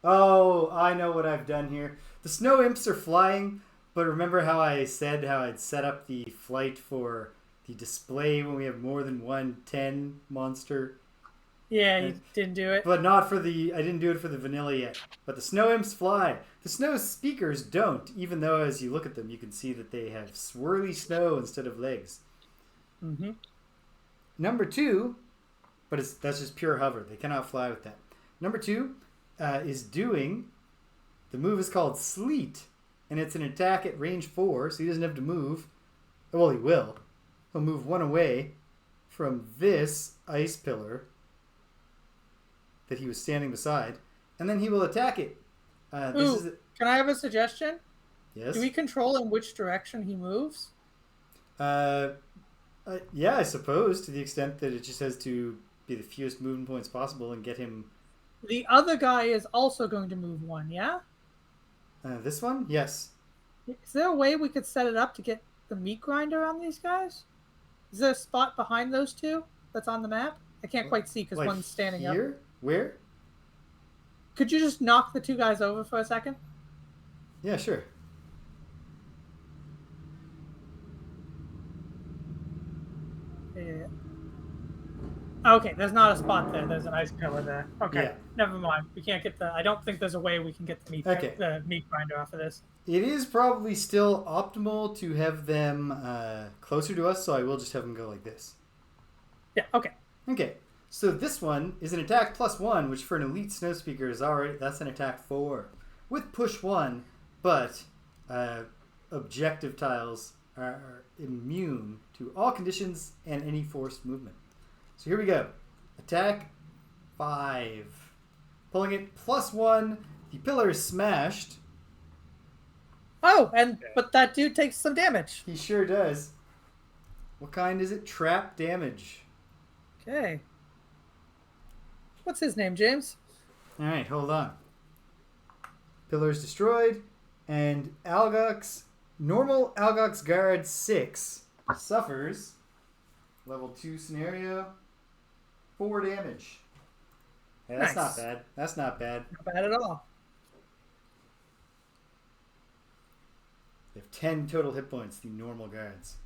Oh, I know what I've done here. The snow imps are flying, but remember how I said how I'd set up the flight for the display when we have more than one 10 monster? Yeah, you didn't do it. But not for the... I didn't do it for the vanilla yet. But the snow imps fly. The snow speakers don't, even though as you look at them, you can see that they have swirly snow instead of legs. Mm-hmm. Number 2, but that's just pure hover. They cannot fly with that. Number 2 is doing... The move is called Sleet, and it's an attack at range 4, so he doesn't have to move. Well, he will. He'll move 1 away from this ice pillar that he was standing beside, and then he will attack it. Can I have a suggestion? Yes? Do we control in which direction he moves? Yeah, I suppose, to the extent that it just has to be the fewest movement points possible and get him... The other guy is also going to move 1, yeah? This one? Yes. Is there a way we could set it up to get the meat grinder on these guys? Is there a spot behind those two that's on the map? I can't quite see because one's standing up. Here? Where? Could you just knock the 2 guys over for a second? Yeah, sure. Yeah. Okay, there's not a spot there. There's an ice pillar there. Okay, Yeah. Never mind. We can't get the... I don't think there's a way we can get the meat grinder off of this. It is probably still optimal to have them closer to us, so I will just have them go like this. Yeah, okay. Okay, so this one is an attack +1, which for an elite snowspeaker is already... That's an attack 4. With push 1, but objective tiles are immune to all conditions and any forced movement. So here we go. Attack 5. Pulling it +1. The pillar is smashed. Oh, but that dude takes some damage. He sure does. What kind is it? Trap damage. Okay. What's his name, James? All right, hold on. Pillar is destroyed, and Algox, normal Algox Guard 6 suffers level 2 scenario 4 damage. Yeah, that's Nice. not bad. That's not bad. Not bad at all. They have 10 total hit points, the normal guards.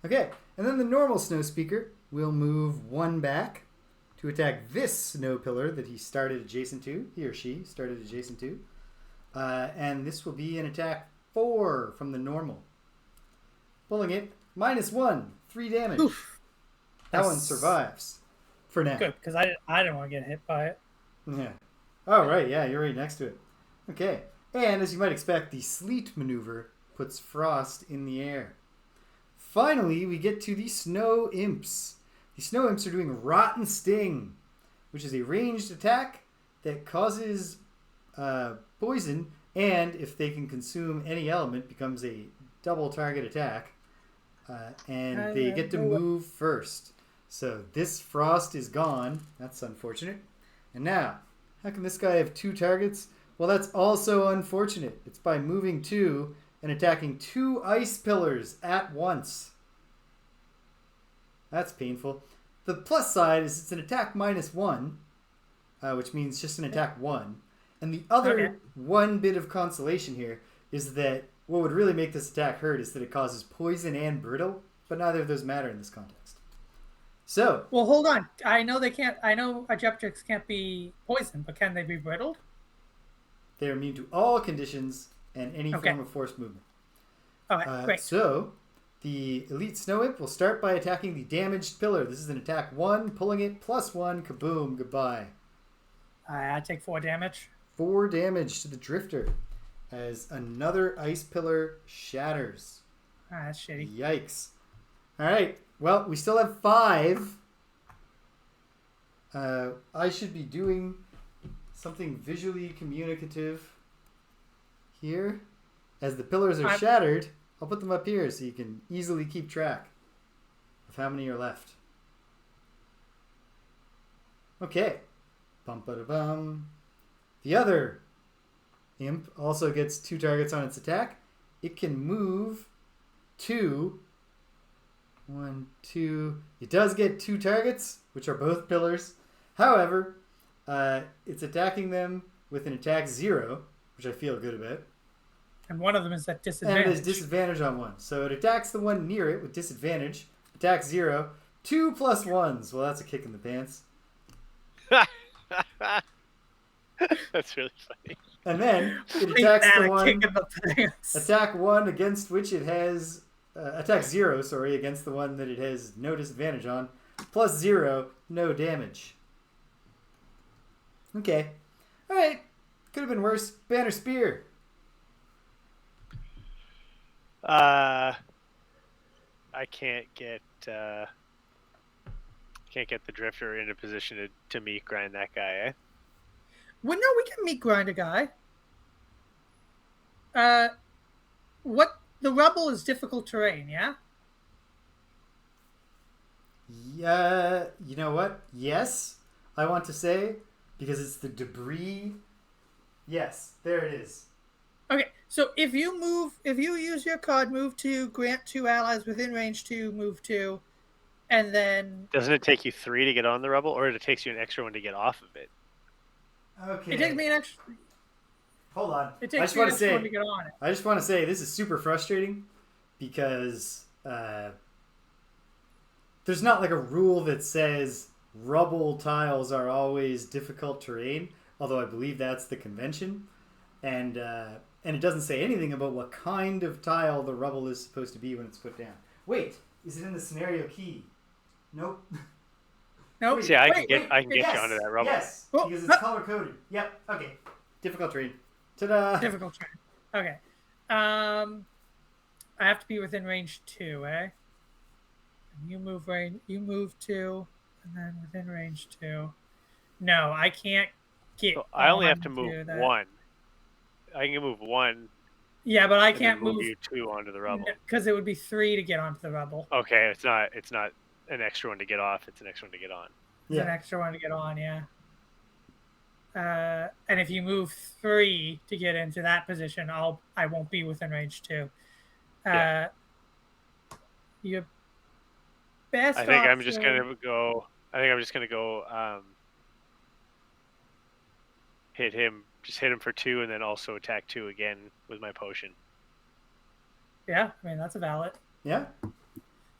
Okay, and then the normal snow speaker will move 1 back to attack this snow pillar that he started adjacent to. He or she started adjacent to. And this will be an attack 4 from the normal. Pulling it, -1, 3 damage. Oof. That one survives for now. Good, because I don't want to get hit by it. Yeah. Oh, right. Yeah, you're right next to it. Okay. And as you might expect, the sleet maneuver puts frost in the air. Finally, we get to the snow imps. The snow imps are doing Rotten Sting, which is a ranged attack that causes poison, and if they can consume any element, becomes a double target attack. And they get to move first. So this frost is gone. That's unfortunate. And now, how can this guy have 2 targets? Well, that's also unfortunate. It's by moving 2 and attacking 2 ice pillars at once. That's painful. The plus side is it's an attack -1, which means just an attack 1. And the other one bit of consolation here is that what would really make this attack hurt is that it causes poison and brittle, but neither of those matter in this context. So, Well, hold on. I know they can't. I know objectives can't be poisoned, but can they be brittled? they're immune to all conditions and any form of forced movement. Okay, great. So, the elite snow imp will start by attacking the damaged pillar. This is an attack 1, pulling it +1, kaboom, goodbye. I take 4 damage. 4 damage to the drifter as another ice pillar shatters. That's shitty. Yikes. All right. Well, we still have 5. I should be doing something visually communicative here. As the pillars are shattered, I'll put them up here so you can easily keep track of how many are left. Okay. Bum ba da bum. The other imp also gets 2 targets on its attack. It can move 2. 1, 2. It does get 2 targets, which are both pillars. However, it's attacking them with an attack 0, which I feel good about. And one of them is at disadvantage. And it has disadvantage on one. So it attacks the one near it with disadvantage. Attack 0. 2 plus 1s. Well, that's a kick in the pants. That's really funny. And then it attacks the one. Kick in the pants. Attack 1 against which it has. Attack 0, against the one that it has no disadvantage on. Plus 0, no damage. Okay. Alright. Could have been worse. Banner Spear. I can't get the drifter in a position to meat grind that guy, eh? Well, no, we can meat grind a guy. What the rubble is difficult terrain, yeah? Yeah, you know what? Yes, I want to say, because it's the debris. Yes, there it is. Okay, so if you use your card, move 2, grant 2 allies within range 2, move 2, and then... Doesn't it take you 3 to get on the rubble, or it takes you an extra 1 to get off of it? Okay. It takes me an extra... Hold on. It takes me an extra 1 to get on it. I just want to say this is super frustrating because there's not like a rule that says rubble tiles are always difficult terrain, although I believe that's the convention. And it doesn't say anything about what kind of tile the rubble is supposed to be when it's put down. Wait, is it in the scenario key? Nope. Nope. See, I can get you onto that rubble. Yes, because it's color coded. Yep. Okay. Difficult terrain. Ta-da! Difficult terrain. Okay. I have to be within range 2, eh? And you move 2, and then within range 2. No, I can't get. So I only have to move 1. I can move 1. Yeah, but I can't move you 2 onto the rubble because it would be 3 to get onto the rubble. Okay, it's not an extra 1 to get off. It's an extra 1 to get on. It's an extra 1 to get on, yeah. And if you move 3 to get into that position, I won't be within range 2. Your best. I think I'm just gonna go. Hit him. Just hit him for 2, and then also attack 2 again with my potion. Yeah, I mean that's a valid. Yeah. Do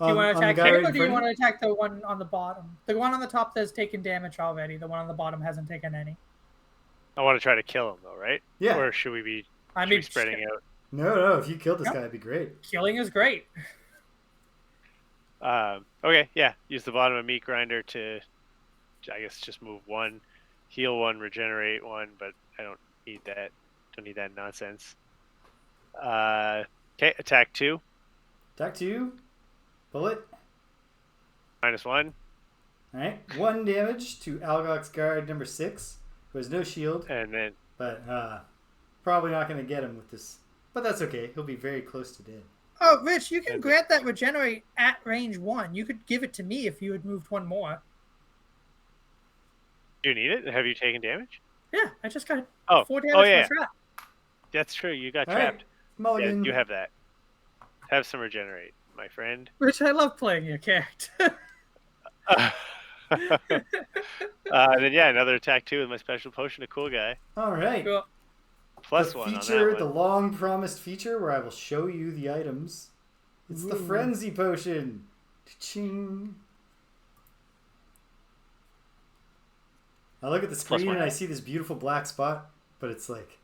you want to attack him, or do you want to attack the one on the bottom? The one on the top has taken damage already. The one on the bottom hasn't taken any. I want to try to kill him, though, right? Yeah. Or should we be spreading out? No. If you killed this guy, it'd be great. Killing is great. Okay, yeah. Use the bottom of meat grinder to, I guess, just move 1, heal 1, regenerate 1, but I don't need that. Don't need that nonsense. Okay, attack 2. Attack 2. Bullet. -1. All right. 1 damage to Algox guard number 6, who has no shield. And then. But probably not going to get him with this. But that's okay. He'll be very close to dead. Oh, Rich, you can grant that regenerate at range 1. You could give it to me if you had moved 1 more. Do you need it? Have you taken damage? Yeah, I just got 4 damage yeah. per trap. That's true. You got All trapped. Right. Mulligan. Yeah, you have that. Have some regenerate, my friend. Rich, I love playing your character. Then another attack 2 with my special potion, a cool guy. All right. Cool. +1 the on feature, that the one. long promised feature where I will show you the items. It's the frenzy potion. Ching. I look at the screen and I see this beautiful black spot, but it's like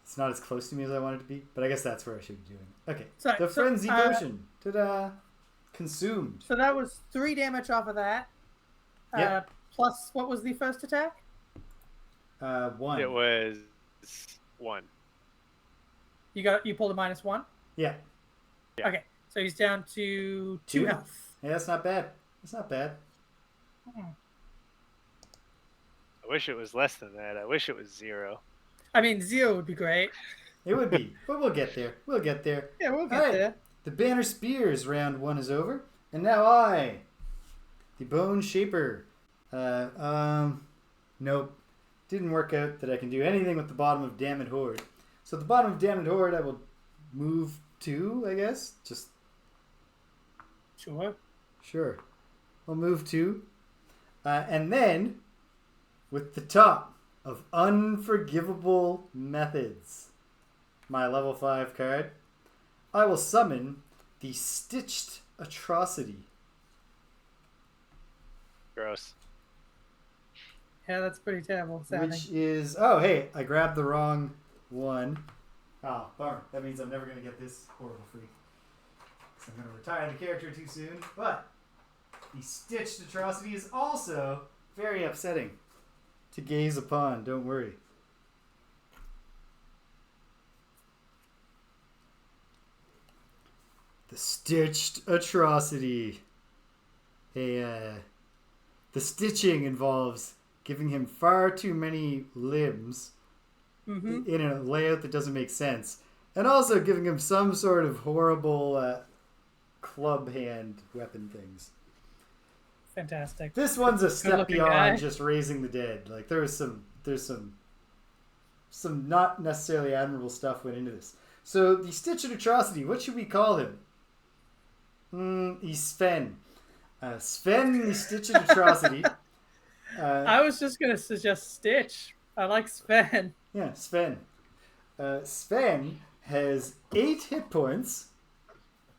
it's not as close to me as I want it to be. But I guess that's where I should be doing it. Okay. The frenzy potion. Ta-da! Consumed. So that was 3 damage off of that. Yep. Plus, what was the first attack? 1. It was 1. You pulled a -1? Yeah. Okay, so he's down to 2 health. Yeah, that's not bad. That's not bad. I wish it was less than that. I wish it was 0. I mean, 0 would be great. It would be, but we'll get there. We'll get there. Yeah, we'll get there. The Banner Spears round 1 is over, and now I, the Bone Shaper. Nope. Didn't work out that I can do anything with the bottom of Damned Horde. So at the bottom of Damned Horde, I will move 2, I guess. Just Sure. I'll move 2. And then, with the top of Unforgivable Methods, my level 5 card, I will summon the Stitched Atrocity. Gross. Yeah, that's pretty terrible sounding. Which is... Oh, hey, I grabbed the wrong one. Oh, bummer. That means I'm never going to get this horrible free. So I'm going to retire the character too soon. But the Stitched Atrocity is also very upsetting to gaze upon. Don't worry. The Stitched Atrocity. The stitching involves giving him far too many limbs in a layout that doesn't make sense, and also giving him some sort of horrible club hand weapon things. Fantastic. This one's a step beyond guy. just raising the dead. Like there's some not necessarily admirable stuff went into this. So the Stitched Atrocity, what should we call him? He's Sven. Sven the Stitched Atrocity. I was just going to suggest Stitch. I like Sven. Yeah, Sven. Sven has 8 hit points.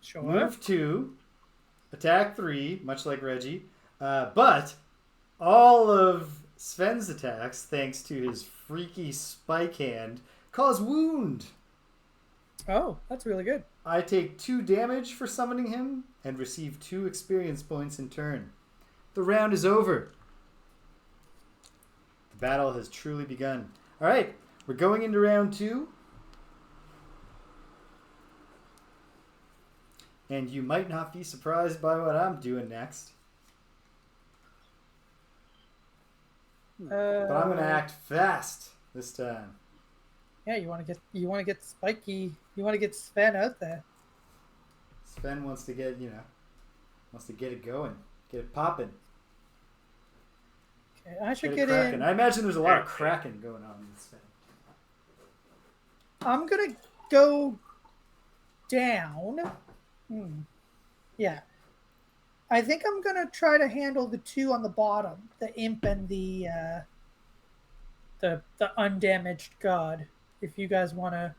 Sure. Move 2. Attack 3, much like Reggie. But all of Sven's attacks, thanks to his freaky spike hand, cause wound. Oh, that's really good. I take 2 damage for summoning him and receive 2 experience points in turn. The round is over. The battle has truly begun. All right, we're going into round 2. And you might not be surprised by what I'm doing next. But I'm going to act fast this time. Yeah, you want to get spiky. You want to get Sven out there. Sven wants to get, wants to get it going, get it popping. Okay, I should get get in. I imagine there's a lot of cracking going on with Sven. I'm gonna go down. Yeah, I think I'm gonna try to handle the 2 on the bottom, the imp and the undamaged god. If you guys want to,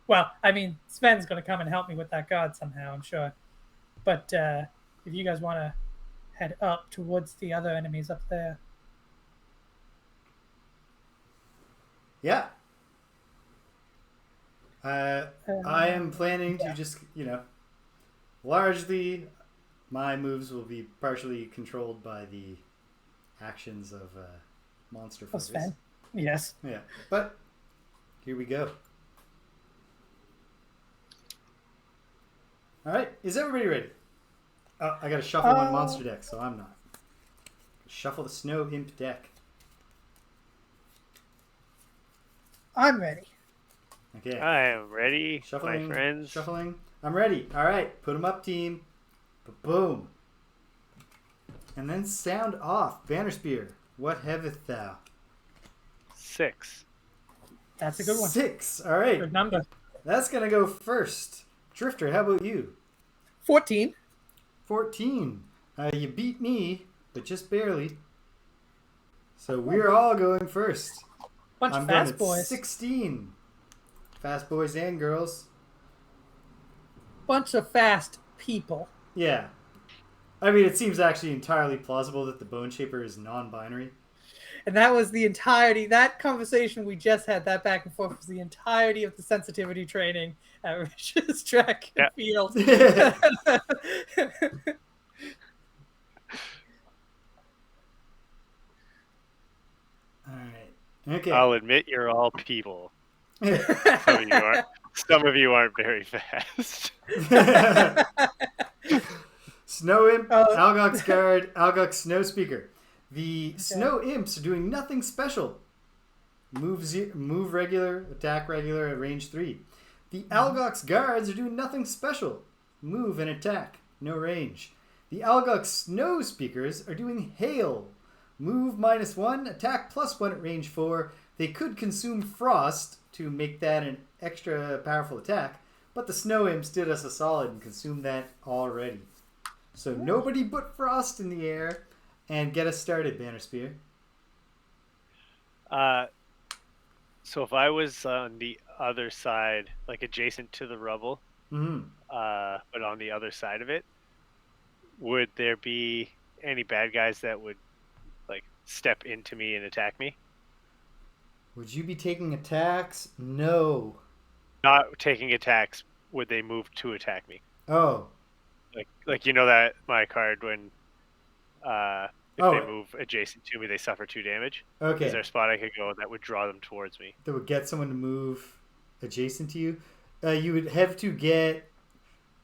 well, I mean, Sven's gonna come and help me with that god somehow, I'm sure. But if you guys want to head up towards the other enemies up there. Yeah. I am planning to just, largely my moves will be partially controlled by the actions of Monster Focus. Sven. Yes. Yeah. But here we go. All right. Is everybody ready? Oh, I got to shuffle one monster deck, so I'm not. Shuffle the Snow Imp deck. I'm ready. Okay. I am ready, Shuffling, my friends. Shuffling. I'm ready. All right. Put them up, team. Boom. And then sound off. Banner Spear. What haveth thou? 6. That's a good one. 6. All right. Good number. That's going to go first. Drifter, how about you? 14. 14. You beat me, but just barely. So we're all going first. Bunch I'm of going fast at boys. 16. Fast boys and girls. Bunch of fast people. Yeah. I mean, it seems actually entirely plausible that the Bone Shaper is non-binary. And that was the entirety, that conversation we just had, that back and forth, was the entirety of the sensitivity training at Rich's track and field. All right. Okay. I'll admit you're all people. Some of you aren't very fast. Snow Imp, Algox Guard, Algox Snowspeaker. The Snow Imps are doing nothing special. Move regular, attack regular at range 3. The Algox Guards are doing nothing special. Move and attack, no range. The Algox Snowspeakers are doing hail. Move -1, attack +1 at range 4. They could consume Frost to make that an extra powerful attack, but the Snow Imps did us a solid and consumed that already. So nobody put Frost in the air, and get us started, Banner Spear. So if I was on the other side, like adjacent to the rubble, but on the other side of it, would there be any bad guys that would like step into me and attack me? Would you be taking attacks? No. Not taking attacks. Would they move to attack me? Oh. Like you know that my card when if they move adjacent to me, they suffer 2 damage. Okay. Is there a spot I could go that would draw them towards me? That would get someone to move adjacent to you? You would have to get...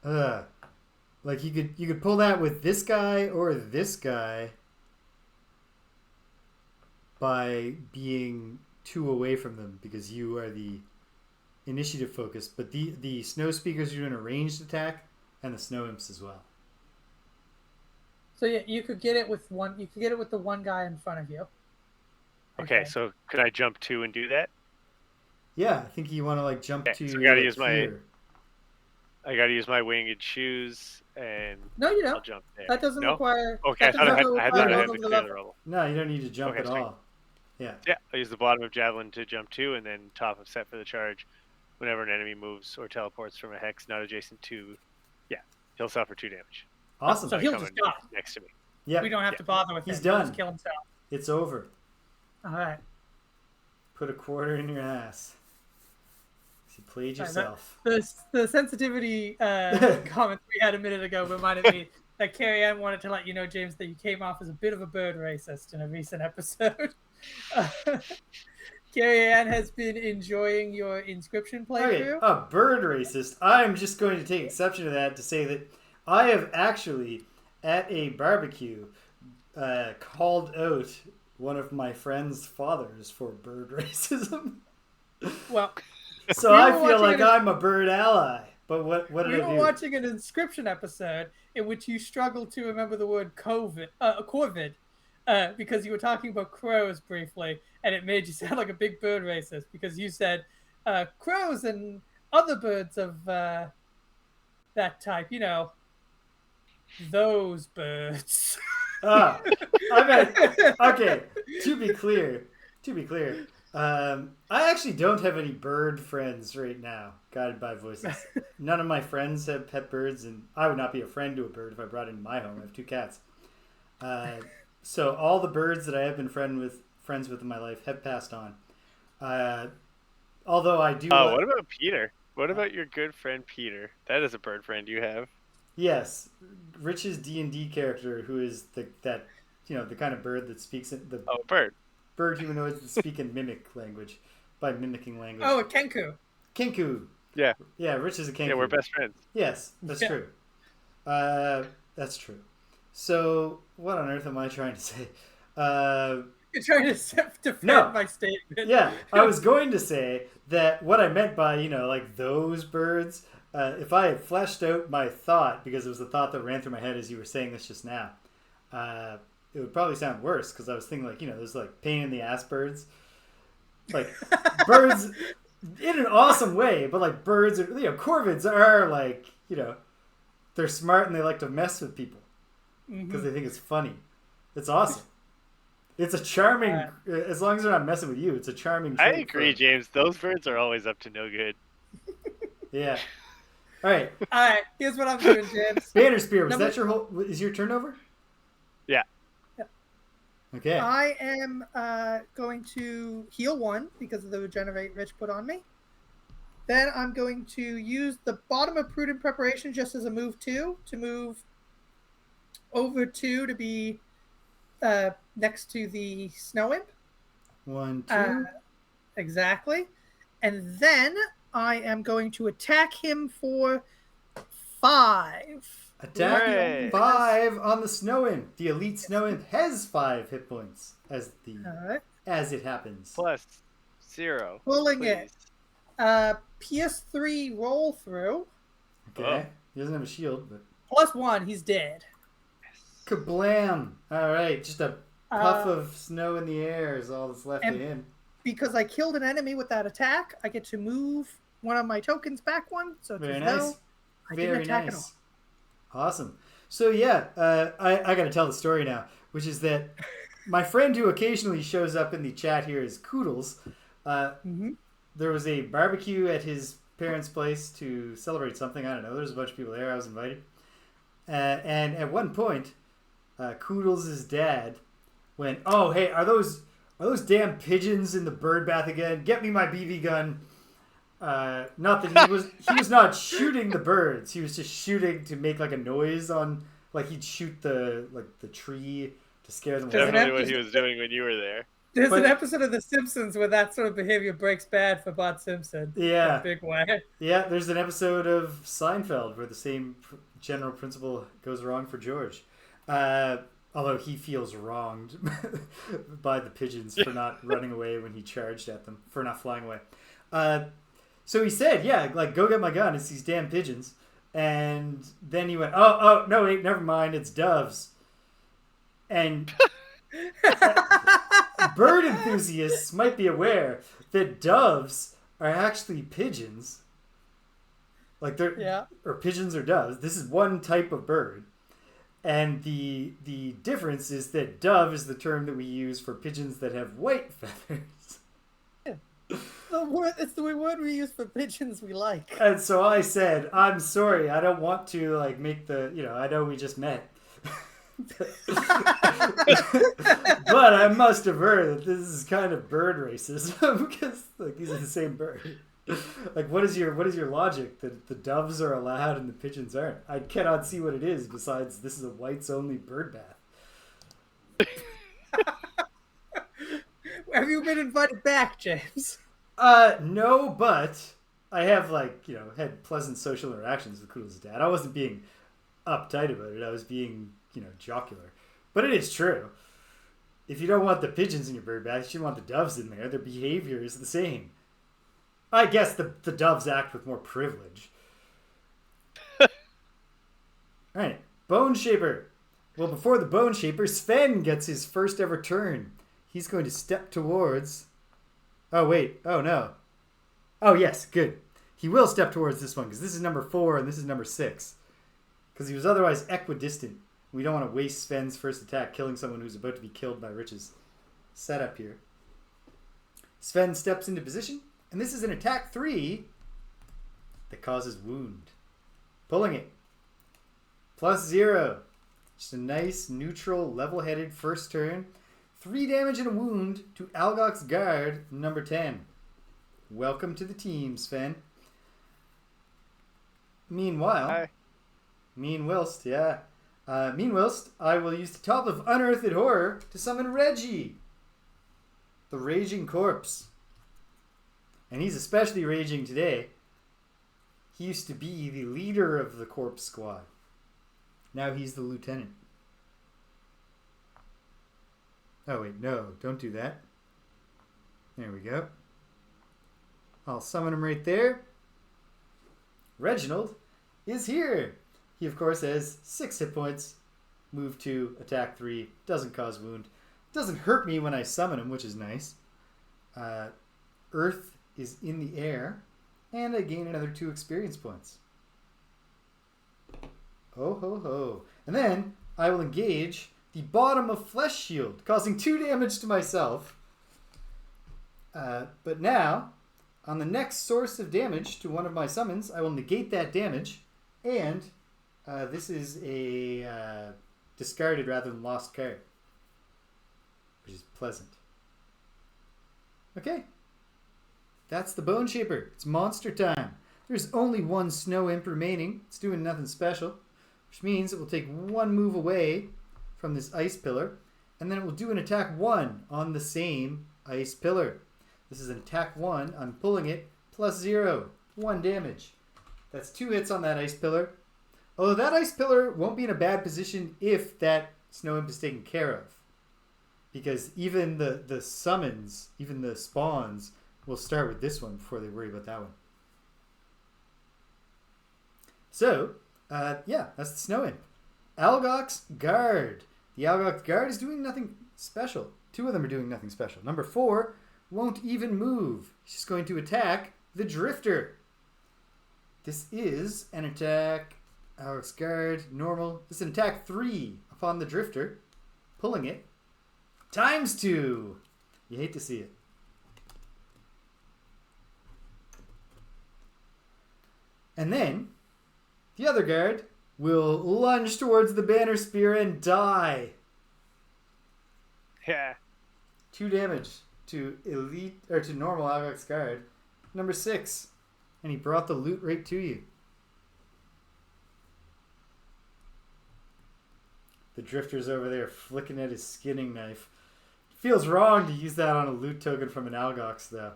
like you could pull that with this guy or this guy by being 2 away from them because you are the initiative focus. But the Snowspeakers are doing a ranged attack and the Snow Imps as well. So yeah, you could get it with one. You could get it with the one guy in front of you. Okay, so could I jump 2 and do that? Yeah, I think you want to like jump to. So I gotta use my winged shoes and. No, you don't. I'll jump there. That doesn't require. Okay, I thought I had to clear the rubble. No, you don't need to jump at all. Yeah. Yeah, I use the bottom of javelin to jump 2, and then top of set for the charge. Whenever an enemy moves or teleports from a hex not adjacent to, he'll suffer 2 damage. Awesome. So he'll just die next to me. Yeah. We don't have to bother with him. He's done. He'll just kill himself. It's over. All right. Put a quarter in your ass. You played yourself. The sensitivity comments we had a minute ago reminded me that Carrie Ann wanted to let you know, James, that you came off as a bit of a bird racist in a recent episode. Carrie Ann has been enjoying your Inscription playthrough. Okay, a bird racist. I'm just going to take exception to that to say that I have actually, at a barbecue, called out one of my friend's fathers for bird racism. Well, so I feel like I'm a bird ally. But what did I do? We were watching an Inscription episode in which you struggled to remember the word corvid, because you were talking about crows briefly, and it made you sound like a big bird racist because you said crows and other birds of that type, those birds. Okay, to be clear, I actually don't have any bird friends right now, guided by voices. None of my friends have pet birds, and I would not be a friend to a bird if I brought it into my home. I have 2 cats. So all the birds that I have been friends with in my life have passed on. Although I do... what about Peter? What about your good friend Peter? That is a bird friend you have. Yes, Rich's D&D character, who is the kind of bird that speaks in the bird humanoids that speak in mimic language by mimicking language. Oh, a kenku. Kenku. Yeah. Yeah, Rich is a kenku. Yeah, we're best friends. Yes, that's true. That's true. So, what on earth am I trying to say? You're trying to defend my statement. Yeah, I was going to say that what I meant by, like those birds, if I had fleshed out my thought, because it was the thought that ran through my head as you were saying this just now, it would probably sound worse, because I was thinking like, those like pain in the ass birds. Like, birds in an awesome way, but like birds, corvids are like, they're smart and they like to mess with people. Because they think it's funny. It's awesome. It's a charming, as long as they're not messing with you, it's a charming I agree, James. Those birds are always up to no good. Yeah. All right, here's what I'm doing, James. Banner Spear, is your turnover? Yeah. Okay. I am going to heal 1 because of the regenerate Rich put on me. Then I'm going to use the bottom of Prudent Preparation just as a move 2 to move over 2 to be next to the Snow Imp. 1, 2. Exactly. And then I am going to attack him for 5. Attack 5 on the Snow Imp. The elite Snow Imp has 5 hit points as it happens. +0. Pulling please. It. PS3 roll through. Okay. He doesn't have a shield, but +1, he's dead. Kablam! All right, just a puff of snow in the air is all that's left of and- him. Because I killed an enemy with that attack, I get to move one of my tokens back one, so it's Very as nice. though I didn't attack at all. Awesome. So yeah, I got to tell the story now, which is that my friend who occasionally shows up in the chat here is Koodles. There was a barbecue at his parents' place to celebrate something. I don't know. There's a bunch of people there. I was invited. And at one point, Koodles' dad went, "Oh, hey, are those damn pigeons in the bird bath again? Get me my BB gun." Not that he was not shooting the birds. He was just shooting to make like a noise on, like he'd shoot the tree to scare them away. Definitely what he was doing when you were there. There's an episode of The Simpsons where that sort of behavior breaks bad for Bart Simpson. Yeah. In a big way. Yeah, there's an episode of Seinfeld where the same general principle goes wrong for George. Although he feels wronged by the pigeons for not running away when he charged at them, for not flying away. So he said, yeah, like, go get my gun. It's these damn pigeons. And then he went, oh, no, wait, never mind. It's doves. And bird enthusiasts might be aware that doves are actually pigeons. Like or pigeons or doves. This is one type of bird. And the difference is that dove is the term that we use for pigeons that have white feathers. It's the word we use for pigeons we like. And so I said, I'm sorry, I don't want to like make I know we just met. But I must aver that this is kind of bird racism because like these are the same bird. Like what is your logic that the doves are allowed and the pigeons aren't? I cannot see what it is besides this is a whites only bird bath. Have you been invited back, James? No, but I have had pleasant social interactions with Koodles' dad. I wasn't being uptight about it. I was being, jocular. But it is true. If you don't want the pigeons in your bird bath, you shouldn't want the doves in there. Their behavior is the same. I guess the doves act with more privilege. Alright, Bone Shaper. Well, before the Bone Shaper, Sven gets his first ever turn. He's going to step towards... Oh, wait. Oh, no. Oh, yes. Good. He will step towards this one because this is number 4 and this is number 6. Because he was otherwise equidistant. We don't want to waste Sven's first attack killing someone who's about to be killed by Rich's setup here. Sven steps into position, and this is an attack 3 that causes wound. Pulling it. +0. Just a nice, neutral, level-headed first turn. 3 damage and a wound to Algox Guard number 10. Welcome to the team, Sven. Meanwhile, meanwhilst, I will use the Top of Unearthed Horror to summon Reggie, the Raging Corpse. And he's especially raging today. He used to be the leader of the Corpse Squad. Now he's the lieutenant. Oh, wait, no, don't do that. There we go. I'll summon him right there. Reginald is here. He, of course, has 6 hit points. Move 2, attack 3, doesn't cause wound. Doesn't hurt me when I summon him, which is nice. Earth is in the air, and I gain another 2 experience points. Oh, ho, ho. And then I will engage the Bottom of Flesh Shield, causing 2 damage to myself. But now, on the next source of damage to one of my summons, I will negate that damage, and this is a discarded rather than lost card, which is pleasant. Okay. That's the Bone Shaper. It's monster time. There's only 1 Snow Imp remaining. It's doing nothing special, which means it will take 1 move away from this ice pillar, and then it will do an attack 1 on the same ice pillar. This is an attack 1. I'm pulling it. +0. 1 damage. That's 2 hits on that ice pillar. Although that ice pillar won't be in a bad position if that Snow Imp is taken care of. Because even the summons, even the spawns, will start with this one before they worry about that one. So, that's the Snow Imp. Algox Guard. The Algox Guard is doing nothing special. 2 of them are doing nothing special. Number 4 won't even move. She's going to attack the Drifter. This is an attack. Algox guard, normal. This is an attack 3 upon the Drifter. Pulling it. ×2. You hate to see it. And then the other guard will lunge towards the banner spear and die. Yeah. 2 damage to elite or to normal Algox guard. Number 6. And he brought the loot right to you. The Drifter's over there flicking at his skinning knife. Feels wrong to use that on a loot token from an Algox, though.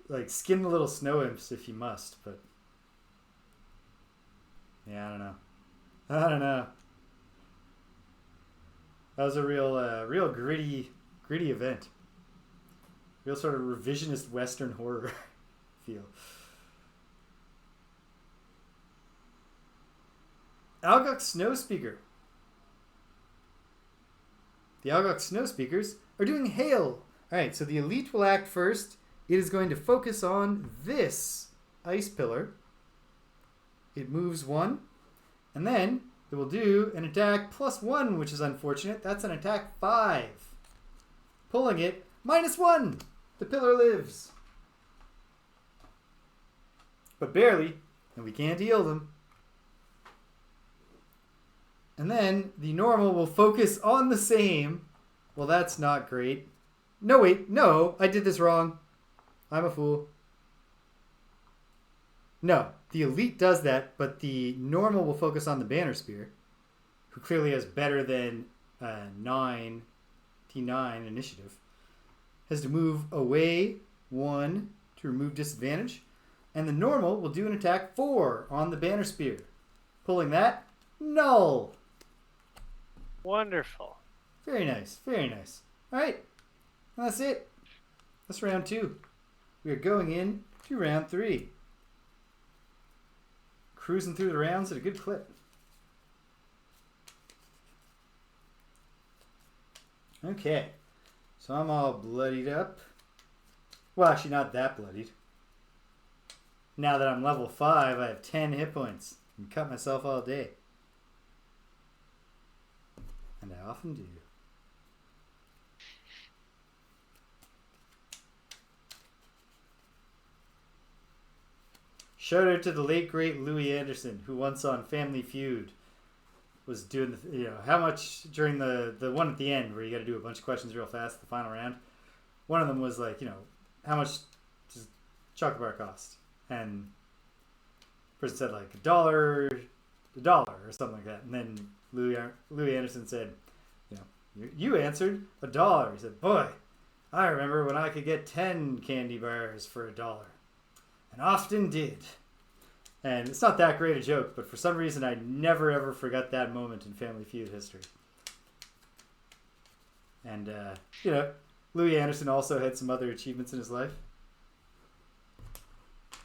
Like, skin the little snow imps if you must, but... yeah, I don't know. That was a real gritty event. Real sort of revisionist Western horror feel. Algox Snowspeaker. The Algox Snowspeakers are doing hail. Alright, so the elite will act first. It is going to focus on this ice pillar. It moves 1. And then it will do an attack +1, which is unfortunate. That's an attack 5. Pulling it, -1. The pillar lives. But barely, and we can't heal them. And then the normal will focus on the same. Well, that's not great. No, wait, no, I did this wrong. I'm a fool. No, the elite does that, but the normal will focus on the banner spear, who clearly has better than 9 T9 initiative. Has to move away 1 to remove disadvantage. And the normal will do an attack 4 on the banner spear. Pulling that, null. Wonderful. Very nice, very nice. Alright, that's it. That's round 2. We are going in to round 3. Cruising through the rounds at a good clip. Okay, so I'm all bloodied up. Well, actually not that bloodied. Now that I'm level 5, I have 10 hit points. I can cut myself all day. And I often do. Shout out to the late great Louis Anderson, who once on Family Feud was doing the, how much during the one at the end where you got to do a bunch of questions real fast, the final round. One of them was like, how much does chocolate bar cost? And the person said like $1 or something like that. And then Louis Anderson said, you answered $1. He said, boy, I remember when I could get 10 candy bars for $1. And often did. And it's not that great a joke, but for some reason I never ever forgot that moment in Family Feud history. And, Louis Anderson also had some other achievements in his life.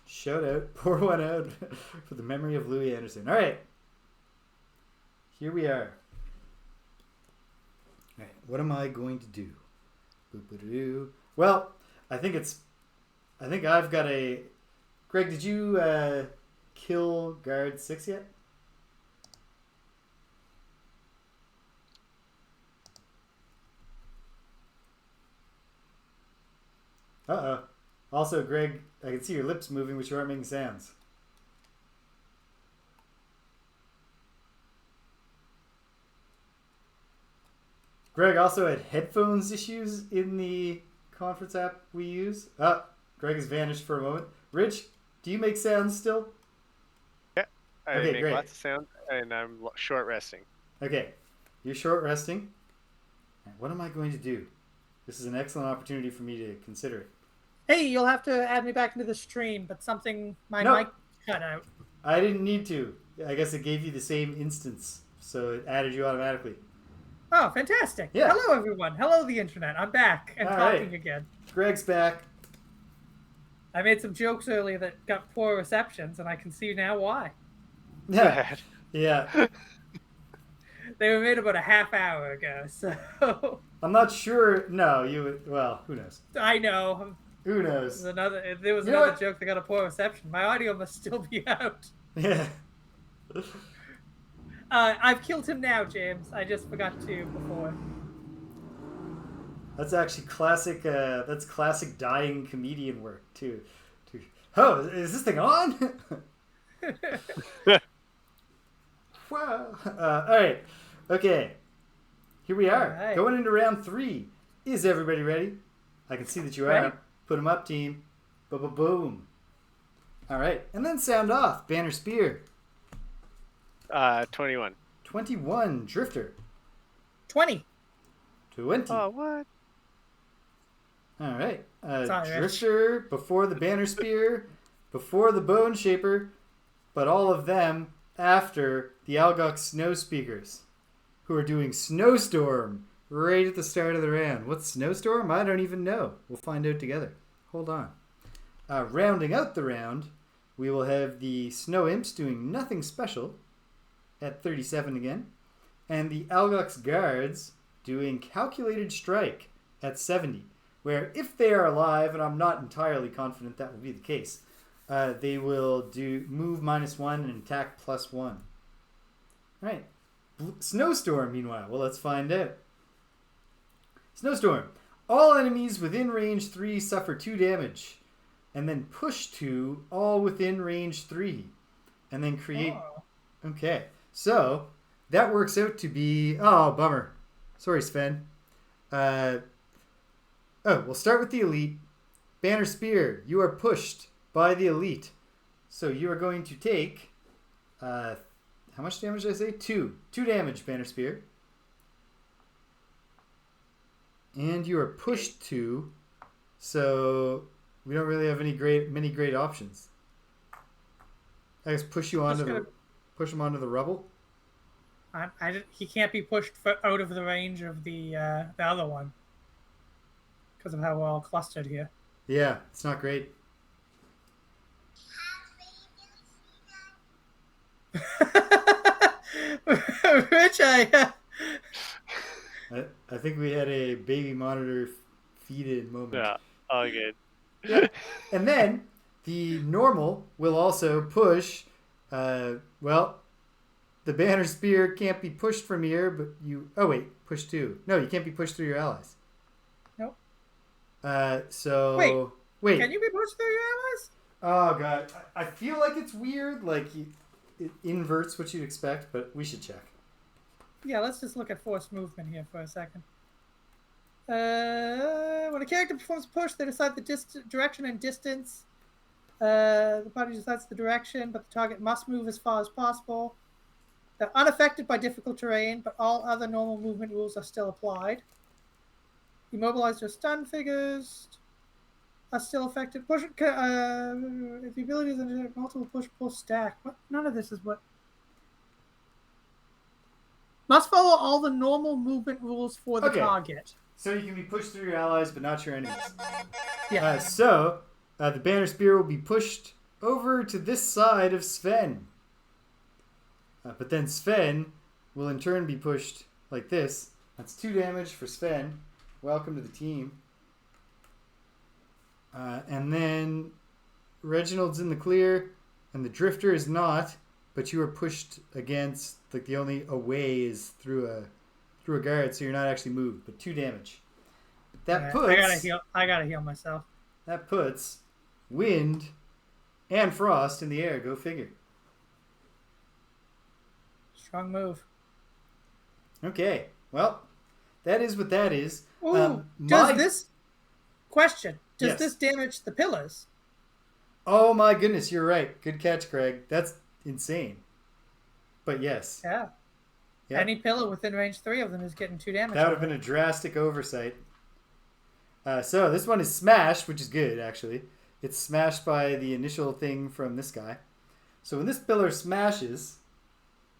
Shout out, pour one out for the memory of Louis Anderson. All right. Here we are. All right, what am I going to do? Boop-a-doo. Well, I think I've got a... Greg, did you kill guard 6 yet? Uh-oh. Also, Greg, I can see your lips moving, but you aren't making sounds. Greg also had headphones issues in the conference app we use. Greg has vanished for a moment. Rich, do you make sounds still? Yeah, I make great. lots of sound, and I'm short resting. Okay, you're short resting. What am I going to do? This is an excellent opportunity for me to consider it. Hey, you'll have to add me back into the stream, but my mic cut out. I didn't need to. I guess it gave you the same instance, so it added you automatically. Oh, fantastic. Yeah. Hello, everyone. Hello, the internet. I'm back and talking again. Greg's back. I made some jokes earlier that got poor receptions, and I can see now why. Yeah. Yeah. They were made about a half hour ago, so I'm not sure. No, well, who knows? I know. Who knows? There was You know another what? joke that got a poor reception. My audio must still be out. Yeah. I've killed him now, James. I just forgot to before. That's actually classic. That's classic dying comedian work too. Oh, is this thing on? Wow. All right. Okay. Here we are. All right. Going into round 3. Is everybody ready? I can see that you are. Ready. Put them up, team. Boom. All right. And then sound off. Banner Spear. 21. 21. Drifter. 20. 20. Oh, what? All right. Sorry, Rich. Drifter before the Banner Spear, before the Bone Shaper, but all of them after the Algox Snowspeakers, who are doing Snowstorm right at the start of the round. What's Snowstorm? I don't even know. We'll find out together. Hold on. Rounding out the round, we will have the Snow Imps doing nothing special at 37 again, and the Algox Guards doing Calculated Strike at 70, where if they are alive, and I'm not entirely confident that will be the case, they will do move -1 and attack +1. All right. Snowstorm, meanwhile. Well, let's find out. Snowstorm. All enemies within range 3 suffer 2 damage. And then push 2 all within range 3. And then create... Oh. Okay. So, that works out to be... Oh, bummer. Sorry, Sven. We'll start with the elite. Banner Spear. You are pushed by the elite. So you are going to take... how much damage did I say? 2. 2 damage, Banner Spear. And you are pushed 2. So we don't really have many great options. I guess push him onto the rubble. He can't be pushed out of the range of the other one because of how we're all clustered here. Yeah, it's not great. Rich, I think we had a baby monitor feed-in moment. Yeah, all good. Yeah. And then the normal will also push. The Banner Spear can't be pushed from here, but you. Oh wait, push 2. No, you can't be pushed through your allies. Nope. Wait. Can you be pushed through your allies? Oh god, I feel like it's weird. Like it inverts what you'd expect, but we should check. Yeah, let's just look at forced movement here for a second. When a character performs a push, they decide the direction and distance. The party decides the direction, but the target must move as far as possible. They're unaffected by difficult terrain, but all other normal movement rules are still applied. Immobilized or stunned figures are still affected. If the ability is under multiple push-pull stack. What? None of this is what... Must follow all the normal movement rules for the target. So you can be pushed through your allies, but not your enemies. Yeah. The Banner Spear will be pushed over to this side of Sven. But then Sven will in turn be pushed like this. That's 2 damage for Sven. Welcome to the team. And then Reginald's in the clear, and the Drifter is not. But you are pushed against, like the only away is through a guard, so you're not actually moved, but 2 damage. I gotta heal myself. That puts Wind and Frost in the air. Go figure. Strong move. Okay, well, that is what that is. Ooh, Does this damage the pillars? Oh my goodness, you're right. Good catch, Craig. That's insane. But yes. Yeah. Any pillar within range 3 of them is getting 2 damage. That would have been a drastic oversight. So this one is smashed, which is good, actually. It's smashed by the initial thing from this guy. So when this pillar smashes,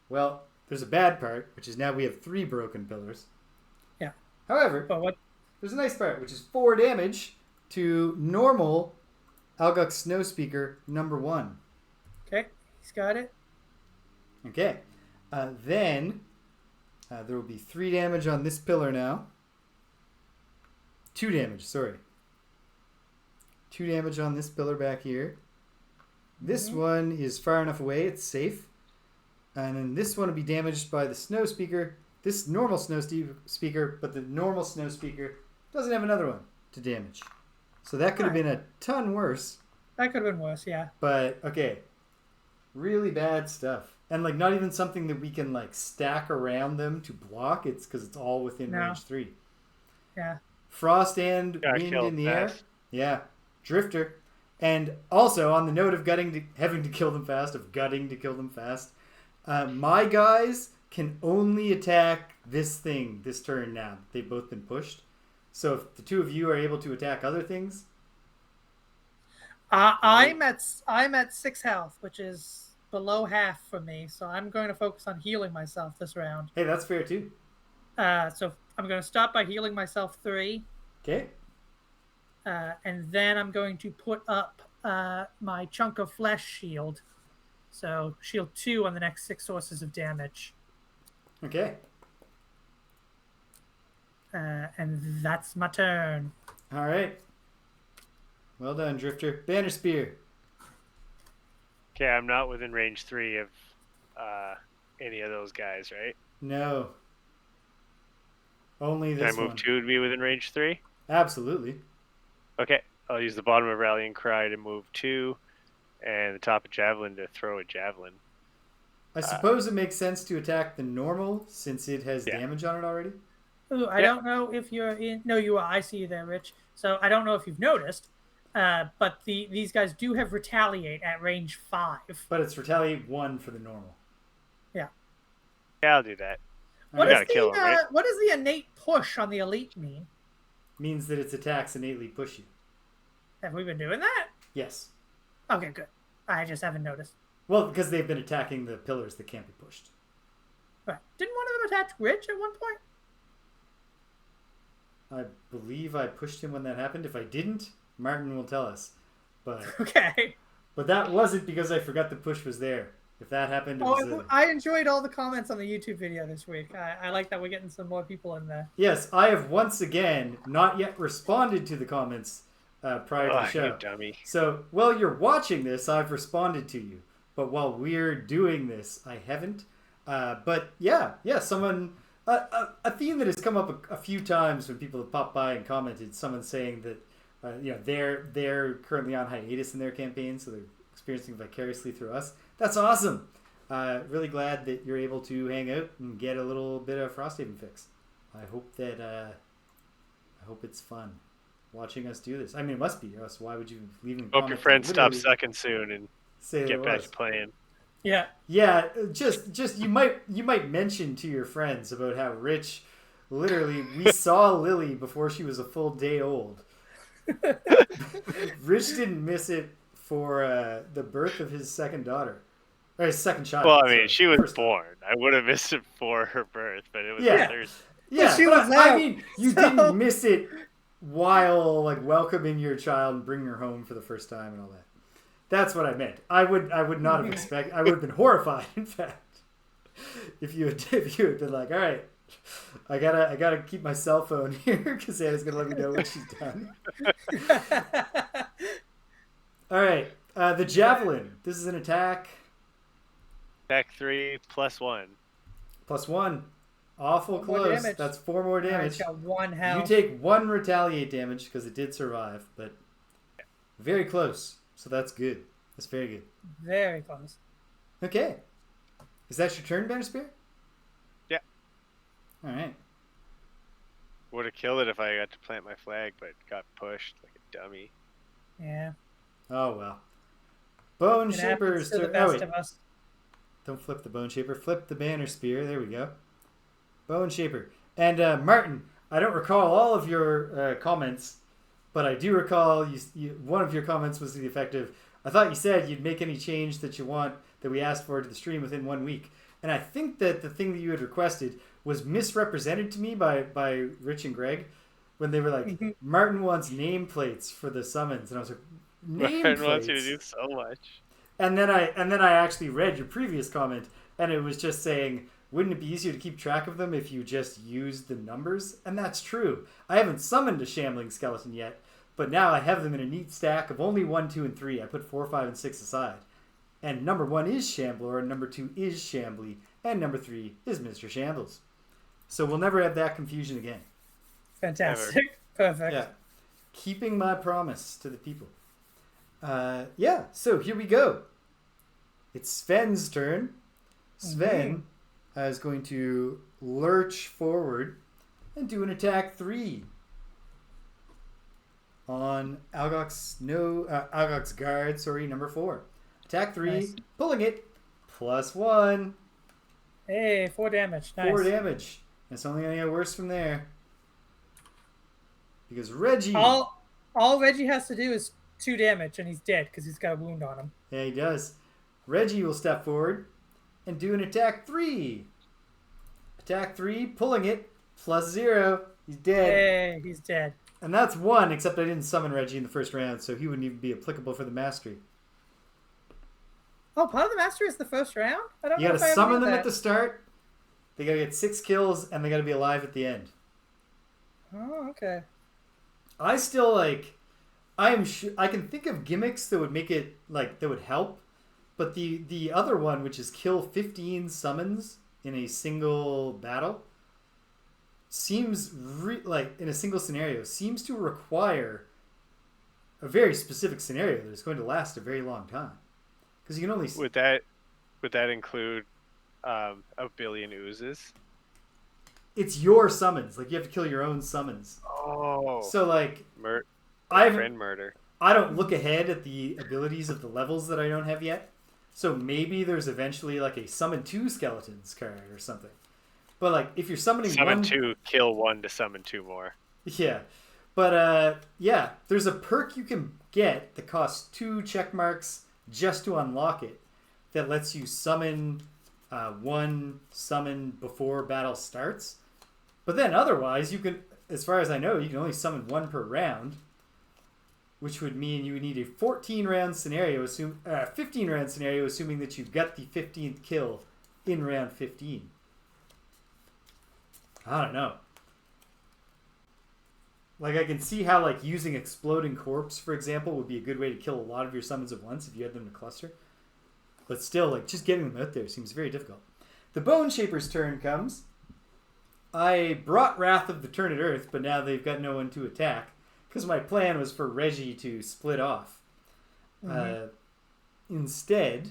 well, there's a bad part, which is now we have 3 broken pillars. Yeah. However, there's a nice part, which is 4 damage to normal Algox Snowspeaker number 1. Okay, he's got it. Okay. Then There will be 3 damage on this pillar now. 2 damage, sorry. 2 damage on this pillar back here. This one is far enough away, it's safe. And then this one will be damaged by the Snowspeaker. This normal Snowspeaker, but the normal Snowspeaker doesn't have another one to damage. So that could have been a ton worse. That could have been worse, yeah. But, okay. Really bad stuff. And, like, not even something that we can, like, stack around them to block. It's because it's all within range 3. Yeah. Frost and wind in the air. Yeah. Drifter. And also, on the note of having to kill them fast, my guys can only attack this thing this turn now. They've both been pushed. So if the 2 of you are able to attack other things... I'm at 6 health, which is below half for me, so I'm going to focus on healing myself this round. Hey, that's fair too. So I'm going to start by healing myself 3. Okay. And then I'm going to put up my chunk of flesh shield. So shield 2 on the next 6 sources of damage. Okay. And that's my turn. All right. Well done, Drifter. Banner Spear. Okay, I'm not within range 3 of any of those guys, right? No. Only this one. Can I move 2 to be within range 3? Absolutely. Okay, I'll use the bottom of Rallying Cry to move 2, and the top of Javelin to throw a Javelin. I suppose it makes sense to attack the normal since it has damage on it already. Ooh, I don't know if you're in... No, you are. I see you there, Rich. So I don't know if you've noticed, but these guys do have Retaliate at range 5. But it's Retaliate 1 for the normal. Yeah. Yeah, I'll do that. What does the innate push on the elite mean? Means that its attacks innately push you. Have we been doing that? Yes. Okay, good. I just haven't noticed. Well, because they've been attacking the pillars that can't be pushed. Right. Didn't one of them attack Rich at one point? I believe I pushed him when that happened. If I didn't, Martin will tell us. But okay. But that wasn't because I forgot the push was there. If that happened, I enjoyed all the comments on the YouTube video this week. I like that we're getting some more people in there. Yes, I have once again not yet responded to the comments prior to the show. You dummy. So while you're watching this, I've responded to you. But while we're doing this, I haven't. But yeah, someone... a theme that has come up a few times when people have popped by and commented, someone saying that they're currently on hiatus in their campaign, so they're experiencing vicariously through us. That's awesome. Really glad that you're able to hang out and get a little bit of Frosthaven fix. I hope it's fun watching us do this. I mean, it must be us. Why would you leave them? Hope your friends stop sucking soon and get back to playing. Yeah. Yeah, just you might mention to your friends about how Rich, literally, we saw Lily before she was a full day old. Rich didn't miss it for the birth of his second daughter. Or his second child. Well, I mean, she was born. I would have missed it for her birth, but it was Thursday. Yeah, she was out. I mean, you didn't miss it while like welcoming your child and bringing her home for the first time and all that. That's what I meant. I would not have expected. I would have been horrified, in fact, if you had been like, all right, I gotta keep my cell phone here because Anna's gonna let me know when she's done. All right, the javelin. This is an attack. Attack 3 +1. +1. Awful close. That's 4 more damage. It's got 1 health. You take 1 retaliate damage because it did survive, but very close. So that's good. That's very good. Very close. Okay. Is that your turn, Banner Spear? Yeah. All right. Would have killed it if I got to plant my flag, but got pushed like a dummy. Yeah. Oh, well. Bone Shaper's turn. Oh, wait. Don't flip the Bone Shaper. Flip the Banner Spear. There we go. Bone Shaper. And Martin, I don't recall all of your comments, but I do recall one of your comments was to the effect of, I thought you said you'd make any change that you want that we asked for to the stream within 1 week. And I think that the thing that you had requested was misrepresented to me by Rich and Greg when they were like, Martin wants nameplates for the summons. And I was like, nameplates? Martin wants you to do so much. And then I actually read your previous comment, and it was just saying, wouldn't it be easier to keep track of them if you just used the numbers? And that's true. I haven't summoned a shambling skeleton yet, but now I have them in a neat stack of only 1, 2, and 3. I put 4, 5, and 6 aside. And number 1 is Shambler, and number 2 is Shambly, and number 3 is Mr. Shambles. So we'll never have that confusion again. Fantastic. Perfect. Yeah. Keeping my promise to the people. Yeah, so here we go. It's Sven's turn. Sven is going to lurch forward and do an attack 3 on Algox. Algox guard. Sorry, number 4. Attack 3, nice. Pulling it, +1. Hey, 4 damage. Nice. 4 damage. It's only going to get worse from there. Because Reggie... All Reggie has to do is 2 damage, and he's dead because he's got a wound on him. Yeah, he does. Reggie will step forward and do an attack 3. Attack 3, pulling it, +0. He's dead. Hey, he's dead. And that's 1, except I didn't summon Reggie in the first round, so he wouldn't even be applicable for the mastery. Oh, part of the mastery is the first round? I don't know. You gotta if I summon them that. at the start. They gotta get 6 kills, and they gotta be alive at the end. Oh, okay. I still like. I can think of gimmicks that would make it that would help, but the other one, which is kill 15 summons in a single battle, seems in a single scenario seems to require a very specific scenario that is going to last a very long time. Because you can only would that include a billion oozes? It's your summons. Like you have to kill your own summons. Oh. So friend murder. I don't look ahead at the abilities of the levels that I don't have yet. So maybe there's eventually like a summon 2 skeletons card or something. But if you're summoning summon 2, kill 1 to summon 2 more. Yeah. But yeah, there's a perk you can get that costs 2 check marks just to unlock it that lets you summon 1 summon before battle starts. But then otherwise you can, as far as I know, you can only summon 1 per round, which would mean you would need a 15 round scenario assuming that you've got the 15th kill in round 15. I don't know. I can see how using Exploding Corpse, for example, would be a good way to kill a lot of your summons at once if you had them in a cluster. But still, just getting them out there seems very difficult. The Bone Shaper's turn comes. I brought Wrath of the Turned Earth, but now they've got no one to attack. Because my plan was for Reggie to split off. Instead,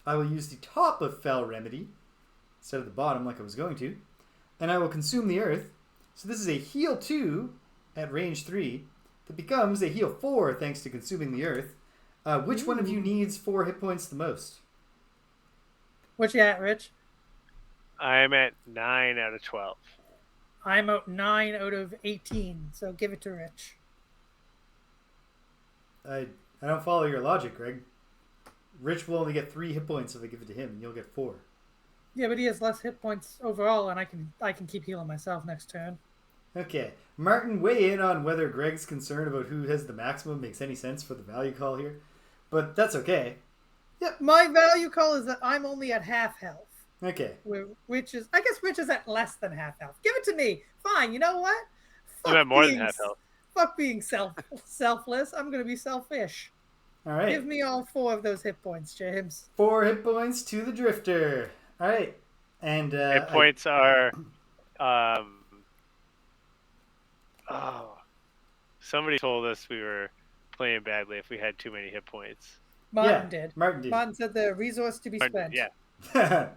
I will use the top of Fell Remedy instead of the bottom like I was going to. And I will consume the earth. So this is a heal 2 at range 3 that becomes a heal 4 thanks to consuming the earth. Which one of you needs 4 hit points the most? What you at, Rich? I'm at 9 out of 12. I'm at 9 out of 18, so give it to Rich. I don't follow your logic, Greg. Rich will only get 3 hit points if I give it to him, and you'll get 4. Yeah, but he has less hit points overall, and I can keep healing myself next turn. Okay. Martin, weigh in on whether Greg's concern about who has the maximum makes any sense for the value call here. But that's okay. Yeah, my value call is that I'm only at half health. Okay. Rich is at less than half health. Give it to me. Fine, you know what? I'm at more than half health. Fuck being selfless. I'm going to be selfish. All right. Give me all 4 of those hit points, James. 4 hit points to the Drifter. All right. And hit points are somebody told us we were playing badly if we had too many hit points. Martin did. Martin said the resource to be spent. Yeah.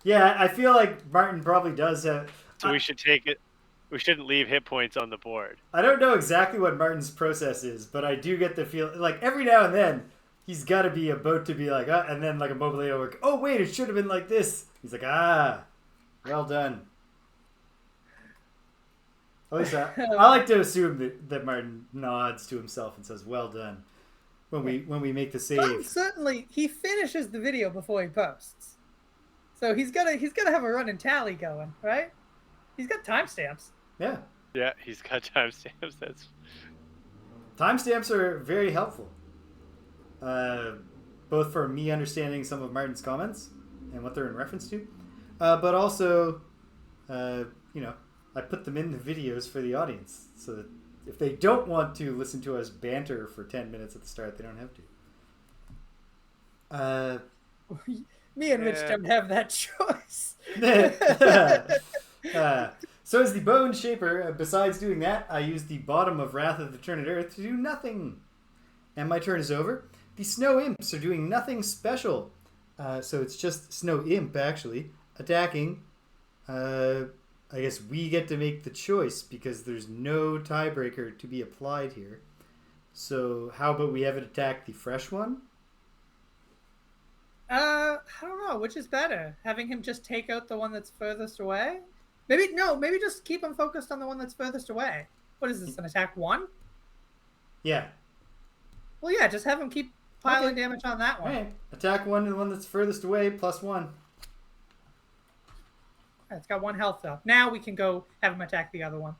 Yeah, I feel like Martin probably does have... So we should take it. We shouldn't leave hit points on the board. I don't know exactly what Martin's process is, but I do get the feel... every now and then, he's got to be about to be and then a moment later, oh, wait, it should have been like this. He's well done. At least I like to assume that Martin nods to himself and says, well done, when we make the save. Certainly, he finishes the video before he posts. So he's gonna have a running tally going, right? He's got timestamps. Yeah. Yeah, he's got timestamps. Timestamps are very helpful. both for me understanding some of Martin's comments and what they're in reference to, but also, I put them in the videos for the audience so that if they don't want to listen to us banter for 10 minutes at the start, they don't have to. Me and Rich don't have that choice. So as the Bone Shaper, besides doing that, I used the bottom of Wrath of the Eternate Earth to do nothing. And my turn is over. The Snow Imps are doing nothing special. So it's just Snow Imp, actually, attacking. I guess we get to make the choice because there's no tiebreaker to be applied here. So how about we have it attack the fresh one? I don't know. Which is better? Having him just take out the one that's furthest away? Maybe just keep him focused on the one that's furthest away. What is this, an attack 1? Yeah. Well, yeah, just have him keep piling damage on that one. Alright. Attack 1 to the one that's furthest away, +1. It's got 1 health up. Now we can go have him attack the other one.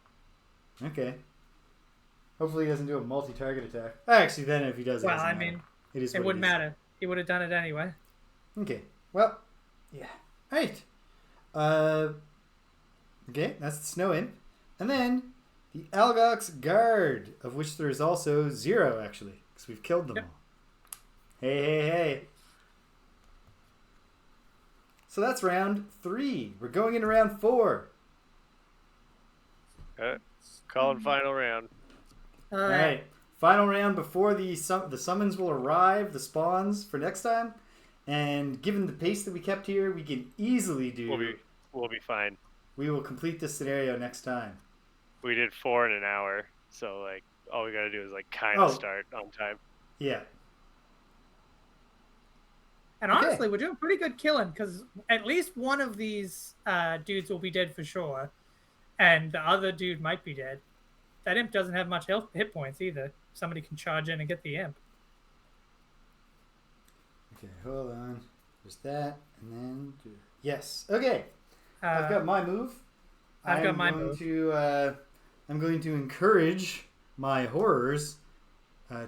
Okay. Hopefully he doesn't do a multi-target attack. Actually, then if he does, Well, I mean, it wouldn't matter. He would have done it anyway. Okay. Well, yeah. Alright. Okay, that's the Snow Imp. And then the Algox Guard, of which there is also 0, actually, because we've killed them all. Hey. So that's round 3. We're going into round 4. Calling final round. All right. Final round before the summons will arrive, the spawns for next time. And given the pace that we kept here, we can easily do... We'll be fine. We will complete this scenario next time. We did 4 in an hour, so like all we gotta do is like kind of start on time. Yeah. And honestly, we're doing pretty good killing because at least one of these dudes will be dead for sure, and the other dude might be dead. That imp doesn't have much hit points either. Somebody can charge in and get the imp. Okay, hold on. There's that, and then yes. Okay, I've got my move. I've got my move. I'm going to encourage my horrors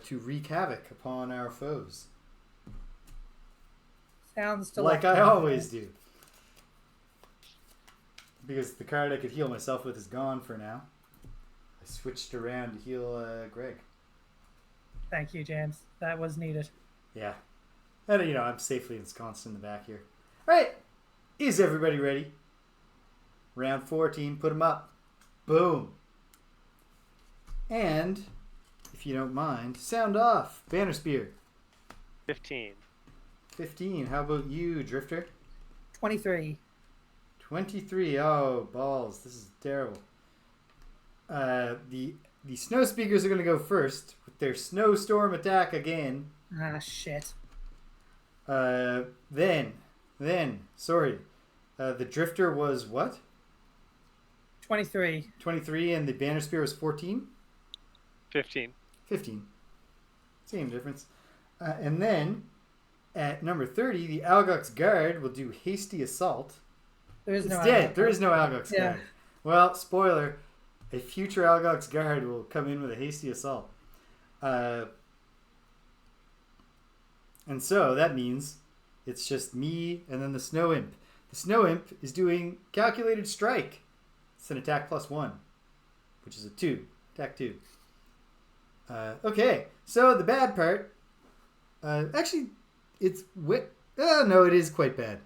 to wreak havoc upon our foes. Sounds like I always do. Because the card I could heal myself with is gone for now. I switched around to heal Greg. Thank you, James. That was needed. Yeah. And, I'm safely ensconced in the back here. All right. Is everybody ready? Round 14. Put them up. Boom. And, if you don't mind, sound off. Banner Spear. 15. 15. How about you, Drifter? 23. 23. Oh, balls. This is terrible. The Snowspeakers are going to go first with their snowstorm attack again. Ah, shit. Then, sorry. The Drifter was what? 23. 23, and the Banner Spear was 14? 15. 15. Same difference. And then, at number 30, the Algox Guard will do Hasty Assault. There is it's no dead. Algox. There is no Algox Yeah. Guard. Well, spoiler, a future Algox Guard will come in with a Hasty Assault. And so that means it's just me and then the Snow Imp. The Snow Imp is doing Calculated Strike. It's an attack +1, which is a 2. Attack 2. Okay, so the bad part. Actually, it's oh no, it is quite bad.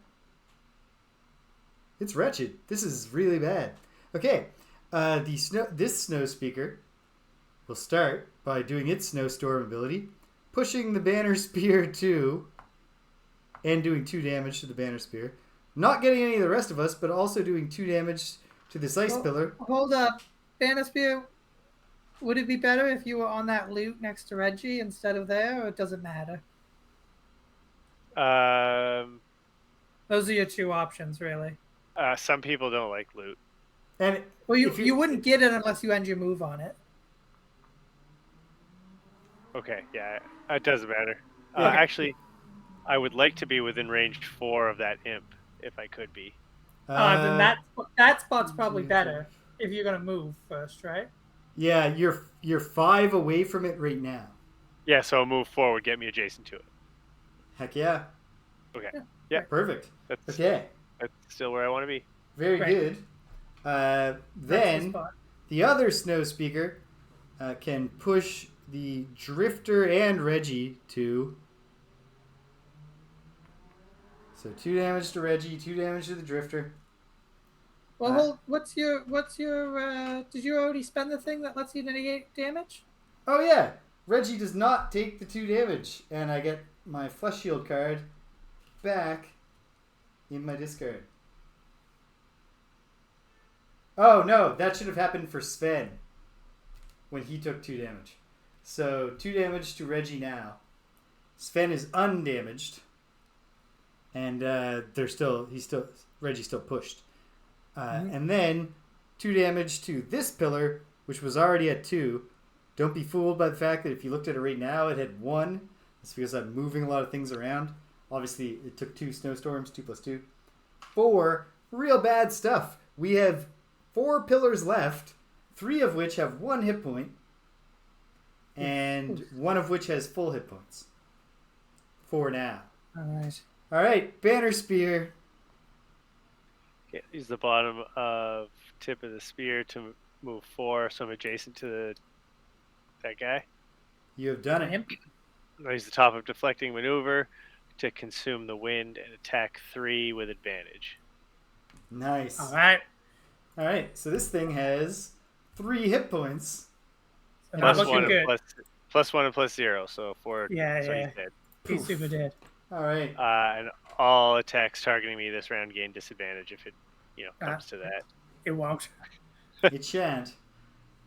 It's wretched. This is really bad. Okay, this Snowspeaker will start by doing its Snowstorm ability, pushing the Banner Spear 2, and doing 2 damage to the Banner Spear. Not getting any of the rest of us, but also doing 2 damage to this Ice Pillar. Hold up. Banner Spear, would it be better if you were on that loot next to Reggie instead of there, or it doesn't matter? Those are your 2 options, really. Some people don't like loot. And well, you wouldn't get it unless you end your move on it. Okay, yeah, it doesn't matter. Yeah. Actually, I would like to be within range 4 of that imp, if I could be. Then that spot's probably better if you're gonna move first, right? Yeah, you're 5 away from it right now. Yeah, so move forward, get me adjacent to it. Heck yeah. Okay. Yeah. Yeah. Perfect. That's Okay. still where I want to be. Very Great. good. That's Then spot. the other Snowspeaker can push the Drifter and Reggie to. So 2 damage to Reggie, 2 damage to the Drifter. Well, what's your did you already spend the thing that lets you negate damage? Oh yeah, Reggie does not take the 2 damage, and I get my Flesh Shield card back in my discard. Oh no, that should have happened for Sven when he took 2 damage. So 2 damage to Reggie now. Sven is undamaged, and Reggie's still pushed. And then 2 damage to this pillar, which was already at 2. Don't be fooled by the fact that if you looked at it right now, it had 1. It's because I'm moving a lot of things around. Obviously, it took 2 snowstorms, 2 plus 2. 4, real bad stuff. We have 4 pillars left, 3 of which have 1 hit point, and 1 of which has full hit points. For now. All right, Banner Spear. Okay, use the bottom of tip of the spear to move 4, so I'm adjacent to that guy. You have done it. I use the top of deflecting maneuver to consume the wind and attack 3 with advantage. Nice. All right. So this thing has 3 hit points. So not looking good. Plus 1 and plus 0, so 4. Yeah, so yeah. he's dead. He's super dead. All right. And all attacks targeting me this round gain disadvantage if it, comes to that. It won't. It shan't.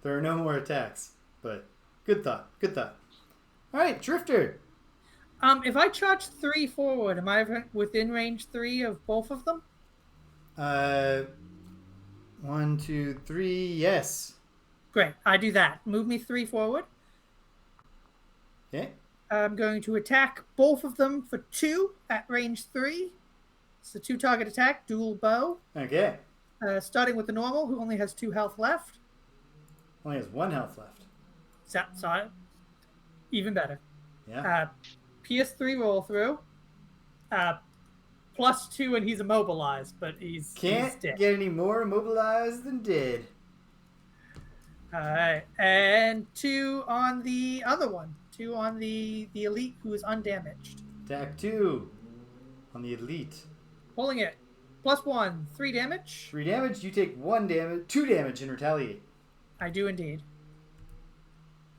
There are no more attacks. But good thought. Good thought. All right, Drifter. If I charge 3 forward, am I within range 3 of both of them? 1, 2, 3. Yes. Great. I do that. Move me 3 forward. Okay. I'm going to attack both of them for 2 at range 3. It's a 2-target attack, dual bow. Okay. Starting with the normal, who only has 2 health left. Only has 1 health left. So even better. Yeah. PS3 roll through. Plus 2 and he's immobilized, but he's dead. Get any more immobilized than dead. Alright. And 2 on the other one. 2 on the elite who is undamaged. Attack 2 on the elite. Pulling it. Plus 1, 3 damage. 3 damage. You take 2 damage and retaliate. I do indeed.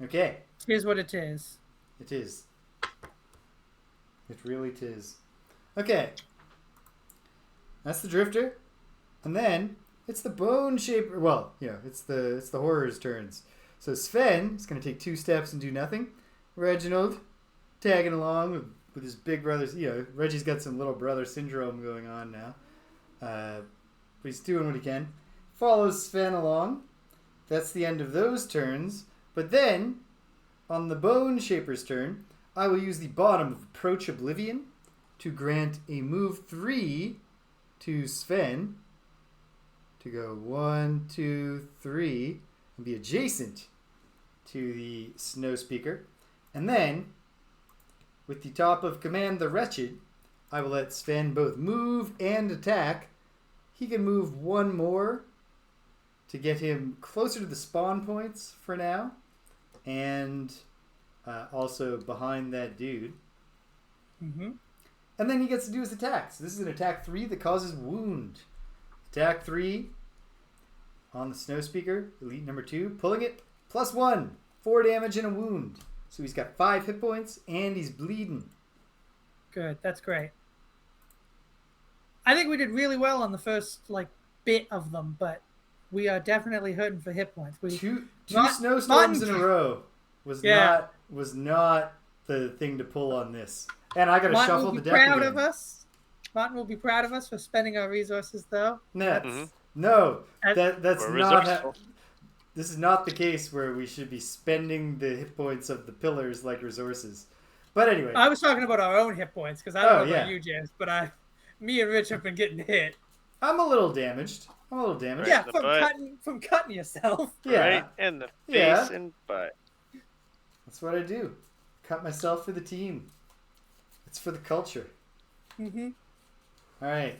Okay. Here's what it is. It is. It really tis. Okay. That's the Drifter. And then it's the Bone Shaper. Well, yeah, it's the Horror's turns. So Sven is going to take 2 steps and do nothing. Reginald tagging along with his big brother's. Reggie's got some little brother syndrome going on now. But he's doing what he can. Follows Sven along. That's the end of those turns. But then, on the Bone Shaper's turn, I will use the bottom of Approach Oblivion to grant a move 3 to Sven to go 1, 2, 3 and be adjacent to the Snowspeaker. And then, with the top of Command the Wretched, I will let Sven both move and attack. He can move 1 more to get him closer to the spawn points for now. And also behind that dude. Mm-hmm. And then he gets to do his attack. So this is an attack 3 that causes wound. Attack 3 on the Snowspeaker, elite number 2, pulling it, plus 1, 4 damage and a wound. So he's got 5 hit points and he's bleeding. Good, that's great. I think we did really well on the first bit of them, but we are definitely hurting for hit points. Two snowstorms in a row was not the thing to pull on this. And I got to shuffle the deck again. Martin will be proud of us for spending our resources, though. That's not. This is not the case where we should be spending the hit points of the pillars like resources. But anyway, I was talking about our own hit points because I don't know about you, James, but me and Rich have been getting hit. I'm a little damaged. Yeah, from cutting yourself. Yeah, right in the face and butt. That's what I do. cut myself for the team. It's for the culture. Mm-hmm. All right.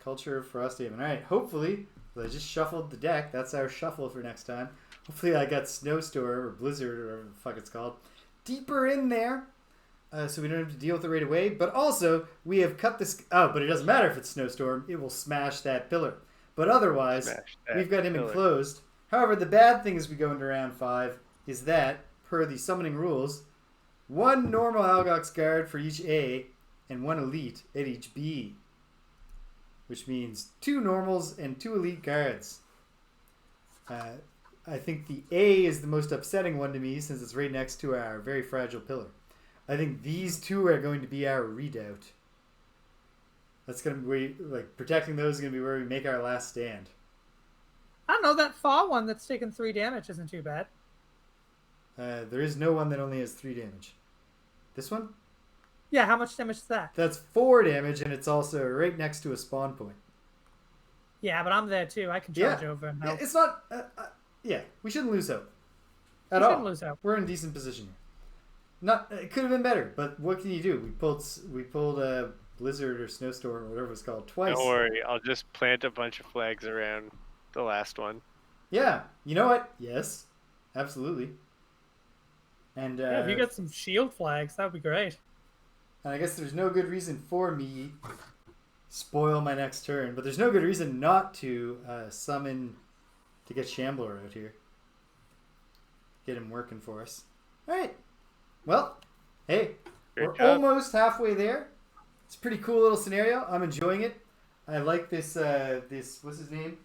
Culture of Frosthaven. All right. Hopefully, I just shuffled the deck. That's our shuffle for next time. Hopefully, I got Snowstorm or Blizzard or whatever the fuck it's called deeper in there, so we don't have to deal with it right away. But also, we have cut this. Oh, but it doesn't matter if it's Snowstorm. It will smash that pillar. But otherwise, we've got him enclosed. However, the bad thing as we go into round 5 is that, per the summoning rules, 1 normal Algox guard for each A and 1 elite at each B. Which means 2 normals and 2 elite guards. I think the A is the most upsetting one to me since it's right next to our very fragile pillar. I think these 2 are going to be our redoubt. That's going to be, like, protecting those is going to be where we make our last stand. I don't know, that far one that's taken 3 damage isn't too bad. There is no one that only has 3 damage. This one? Yeah, how much damage is that? That's 4 damage, and it's also right next to a spawn point. Yeah, but I'm there too. I can charge over and help. It's not... yeah, we shouldn't lose hope. We shouldn't lose hope. We're in a decent position here. It could have been better, but what can you do? We pulled a Blizzard or Snowstorm or whatever it's called twice. Don't worry, I'll just plant a bunch of flags around the last one. Yeah, you know what? Yes, absolutely. And yeah, if you get some shield flags, that would be great. And I guess there's no good reason for me spoil my next turn, but there's no good reason not to summon to get Shambler out here. Get him working for us. All right. Well, hey, we're almost halfway there. It's a pretty cool little scenario. I'm enjoying it. I like this. What's his name?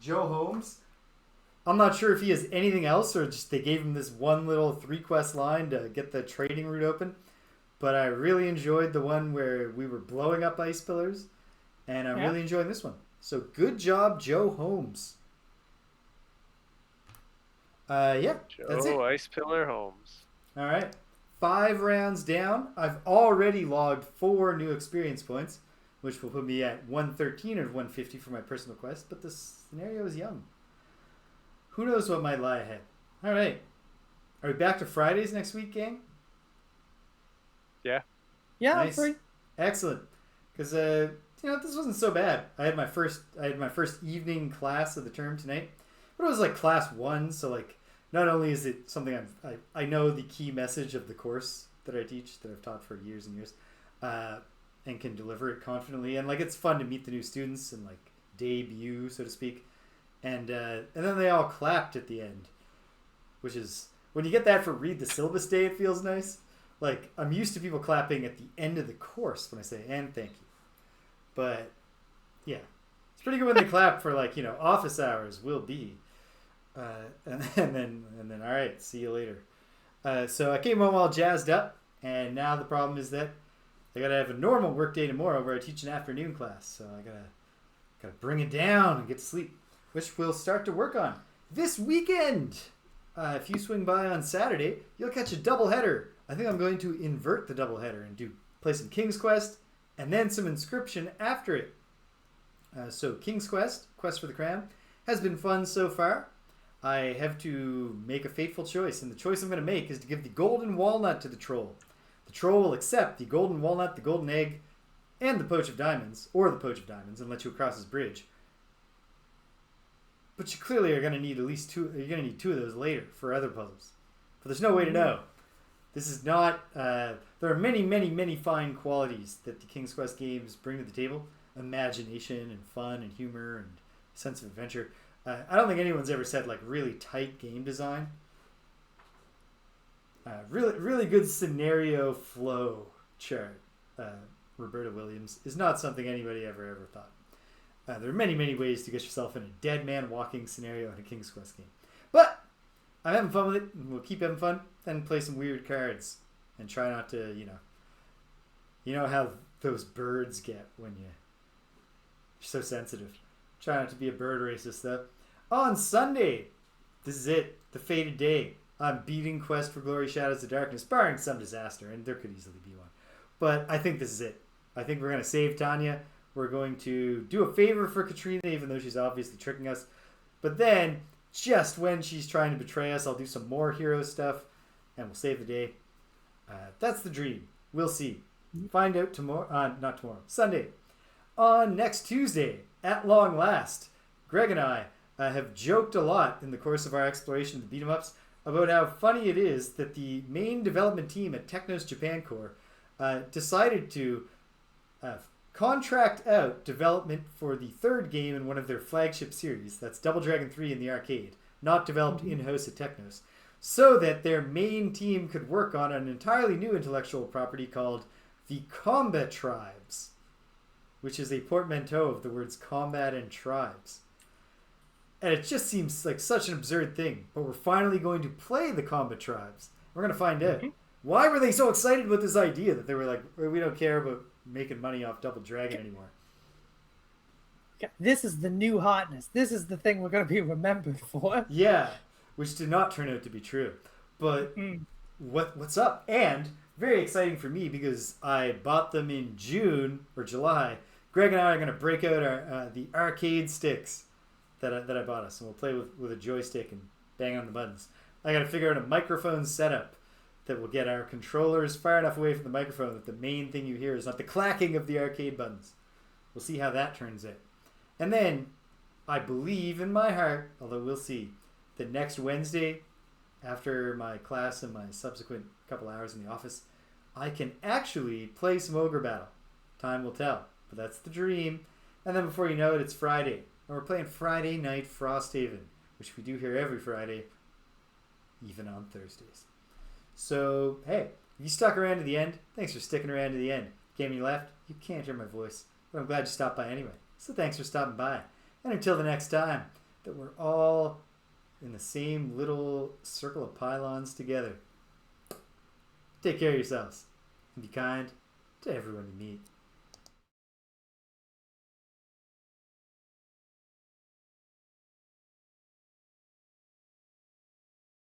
Joe Holmes. I'm not sure if he has anything else or just they gave him this one little 3 quest line to get the trading route open. But I really enjoyed the one where we were blowing up ice pillars, and I'm really enjoying this one. So good job, Joe Holmes. Yeah, that's it. Joe Ice Pillar Holmes. All right, 5 rounds down. I've already logged 4 new experience points, which will put me at 113 or 150 for my personal quest. But the scenario is young. Who knows what might lie ahead? All right, are we back to Fridays next week, gang? Yeah. Yeah, nice. I'm free. Excellent. Because this wasn't so bad. I had my first evening class of the term tonight, but it was like class 1. So like, not only is it something I know the key message of the course that I teach that I've taught for years and years, and can deliver it confidently, and like it's fun to meet the new students and like debut, so to speak, and then they all clapped at the end, which is when you get that for read the syllabus day, it feels nice. Like, I'm used to people clapping at the end of the course when I say, and thank you. But, yeah. It's pretty good when they clap for, like, office hours will be. And then, all right, see you later. So I came home all jazzed up, and now the problem is that I got to have a normal work day tomorrow where I teach an afternoon class. So I got to bring it down and get to sleep, which we'll start to work on this weekend. If you swing by on Saturday, you'll catch a doubleheader. I think I'm going to invert the doubleheader and play some King's Quest and then some Inscription after it. So King's Quest, Quest for the Crown, has been fun so far. I have to make a fateful choice, and the choice I'm going to make is to give the golden walnut to the troll. The troll will accept the golden walnut, the golden egg, and the poach of diamonds, and let you across his bridge. But you clearly are going to need at least 2. You're going to need 2 of those later for other puzzles. But there's no way to know. This is not... there are many, many, many fine qualities that the King's Quest games bring to the table. Imagination and fun and humor and sense of adventure. I don't think anyone's ever said, like, really tight game design. Really, really good scenario flow chart. Roberta Williams is not something anybody ever thought. There are many, many ways to get yourself in a dead man walking scenario in a King's Quest game. But I'm having fun with it, and we'll keep having fun, and play some weird cards, and try not to, you know how those birds get when you're so sensitive. Try not to be a bird racist, though. On Sunday, this is it, the fated day. I'm beating Quest for Glory Shadows of Darkness, barring some disaster, and there could easily be one. But I think this is it. I think we're going to save Tanya. We're going to do a favor for Katrina, even though she's obviously tricking us. But then, just when she's trying to betray us, I'll do some more hero stuff, and we'll save the day. That's the dream. We'll see. Find out tomorrow. Not tomorrow. Sunday. On next Tuesday, at long last, Greg and I have joked a lot in the course of our exploration of the beat-em-ups about how funny it is that the main development team at Technos Japan Corps decided to contract out development for the third game in one of their flagship series. That's Double Dragon 3 in the arcade, not developed in-house at Technos, so that their main team could work on an entirely new intellectual property called the Combat Tribes, which is a portmanteau of the words combat and tribes. And it just seems like such an absurd thing, but we're finally going to play the Combat Tribes. We're going to find out. Why were they so excited about this idea that they were like, we don't care about making money off Double Dragon anymore? This is the new hotness. This is the thing we're going to be remembered for. Yeah, which did not turn out to be true. But what's up? And very exciting for me because I bought them in June or July. Greg and I are going to break out our the arcade sticks that I bought us, and we'll play with a joystick and bang on the buttons. I got to figure out a microphone setup that will get our controllers far enough away from the microphone that the main thing you hear is not the clacking of the arcade buttons. We'll see how that turns out. And then, I believe in my heart, although we'll see, that next Wednesday, after my class and my subsequent couple hours in the office, I can actually play some Ogre Battle. Time will tell, but that's the dream. And then before you know it, it's Friday. And we're playing Friday Night Frosthaven, which we do here every Friday, even on Thursdays. So, hey, if you stuck around to the end, thanks for sticking around to the end. Came and you left, you can't hear my voice, but I'm glad you stopped by anyway. So thanks for stopping by. And until the next time, that we're all in the same little circle of pylons together. Take care of yourselves, and be kind to everyone you meet.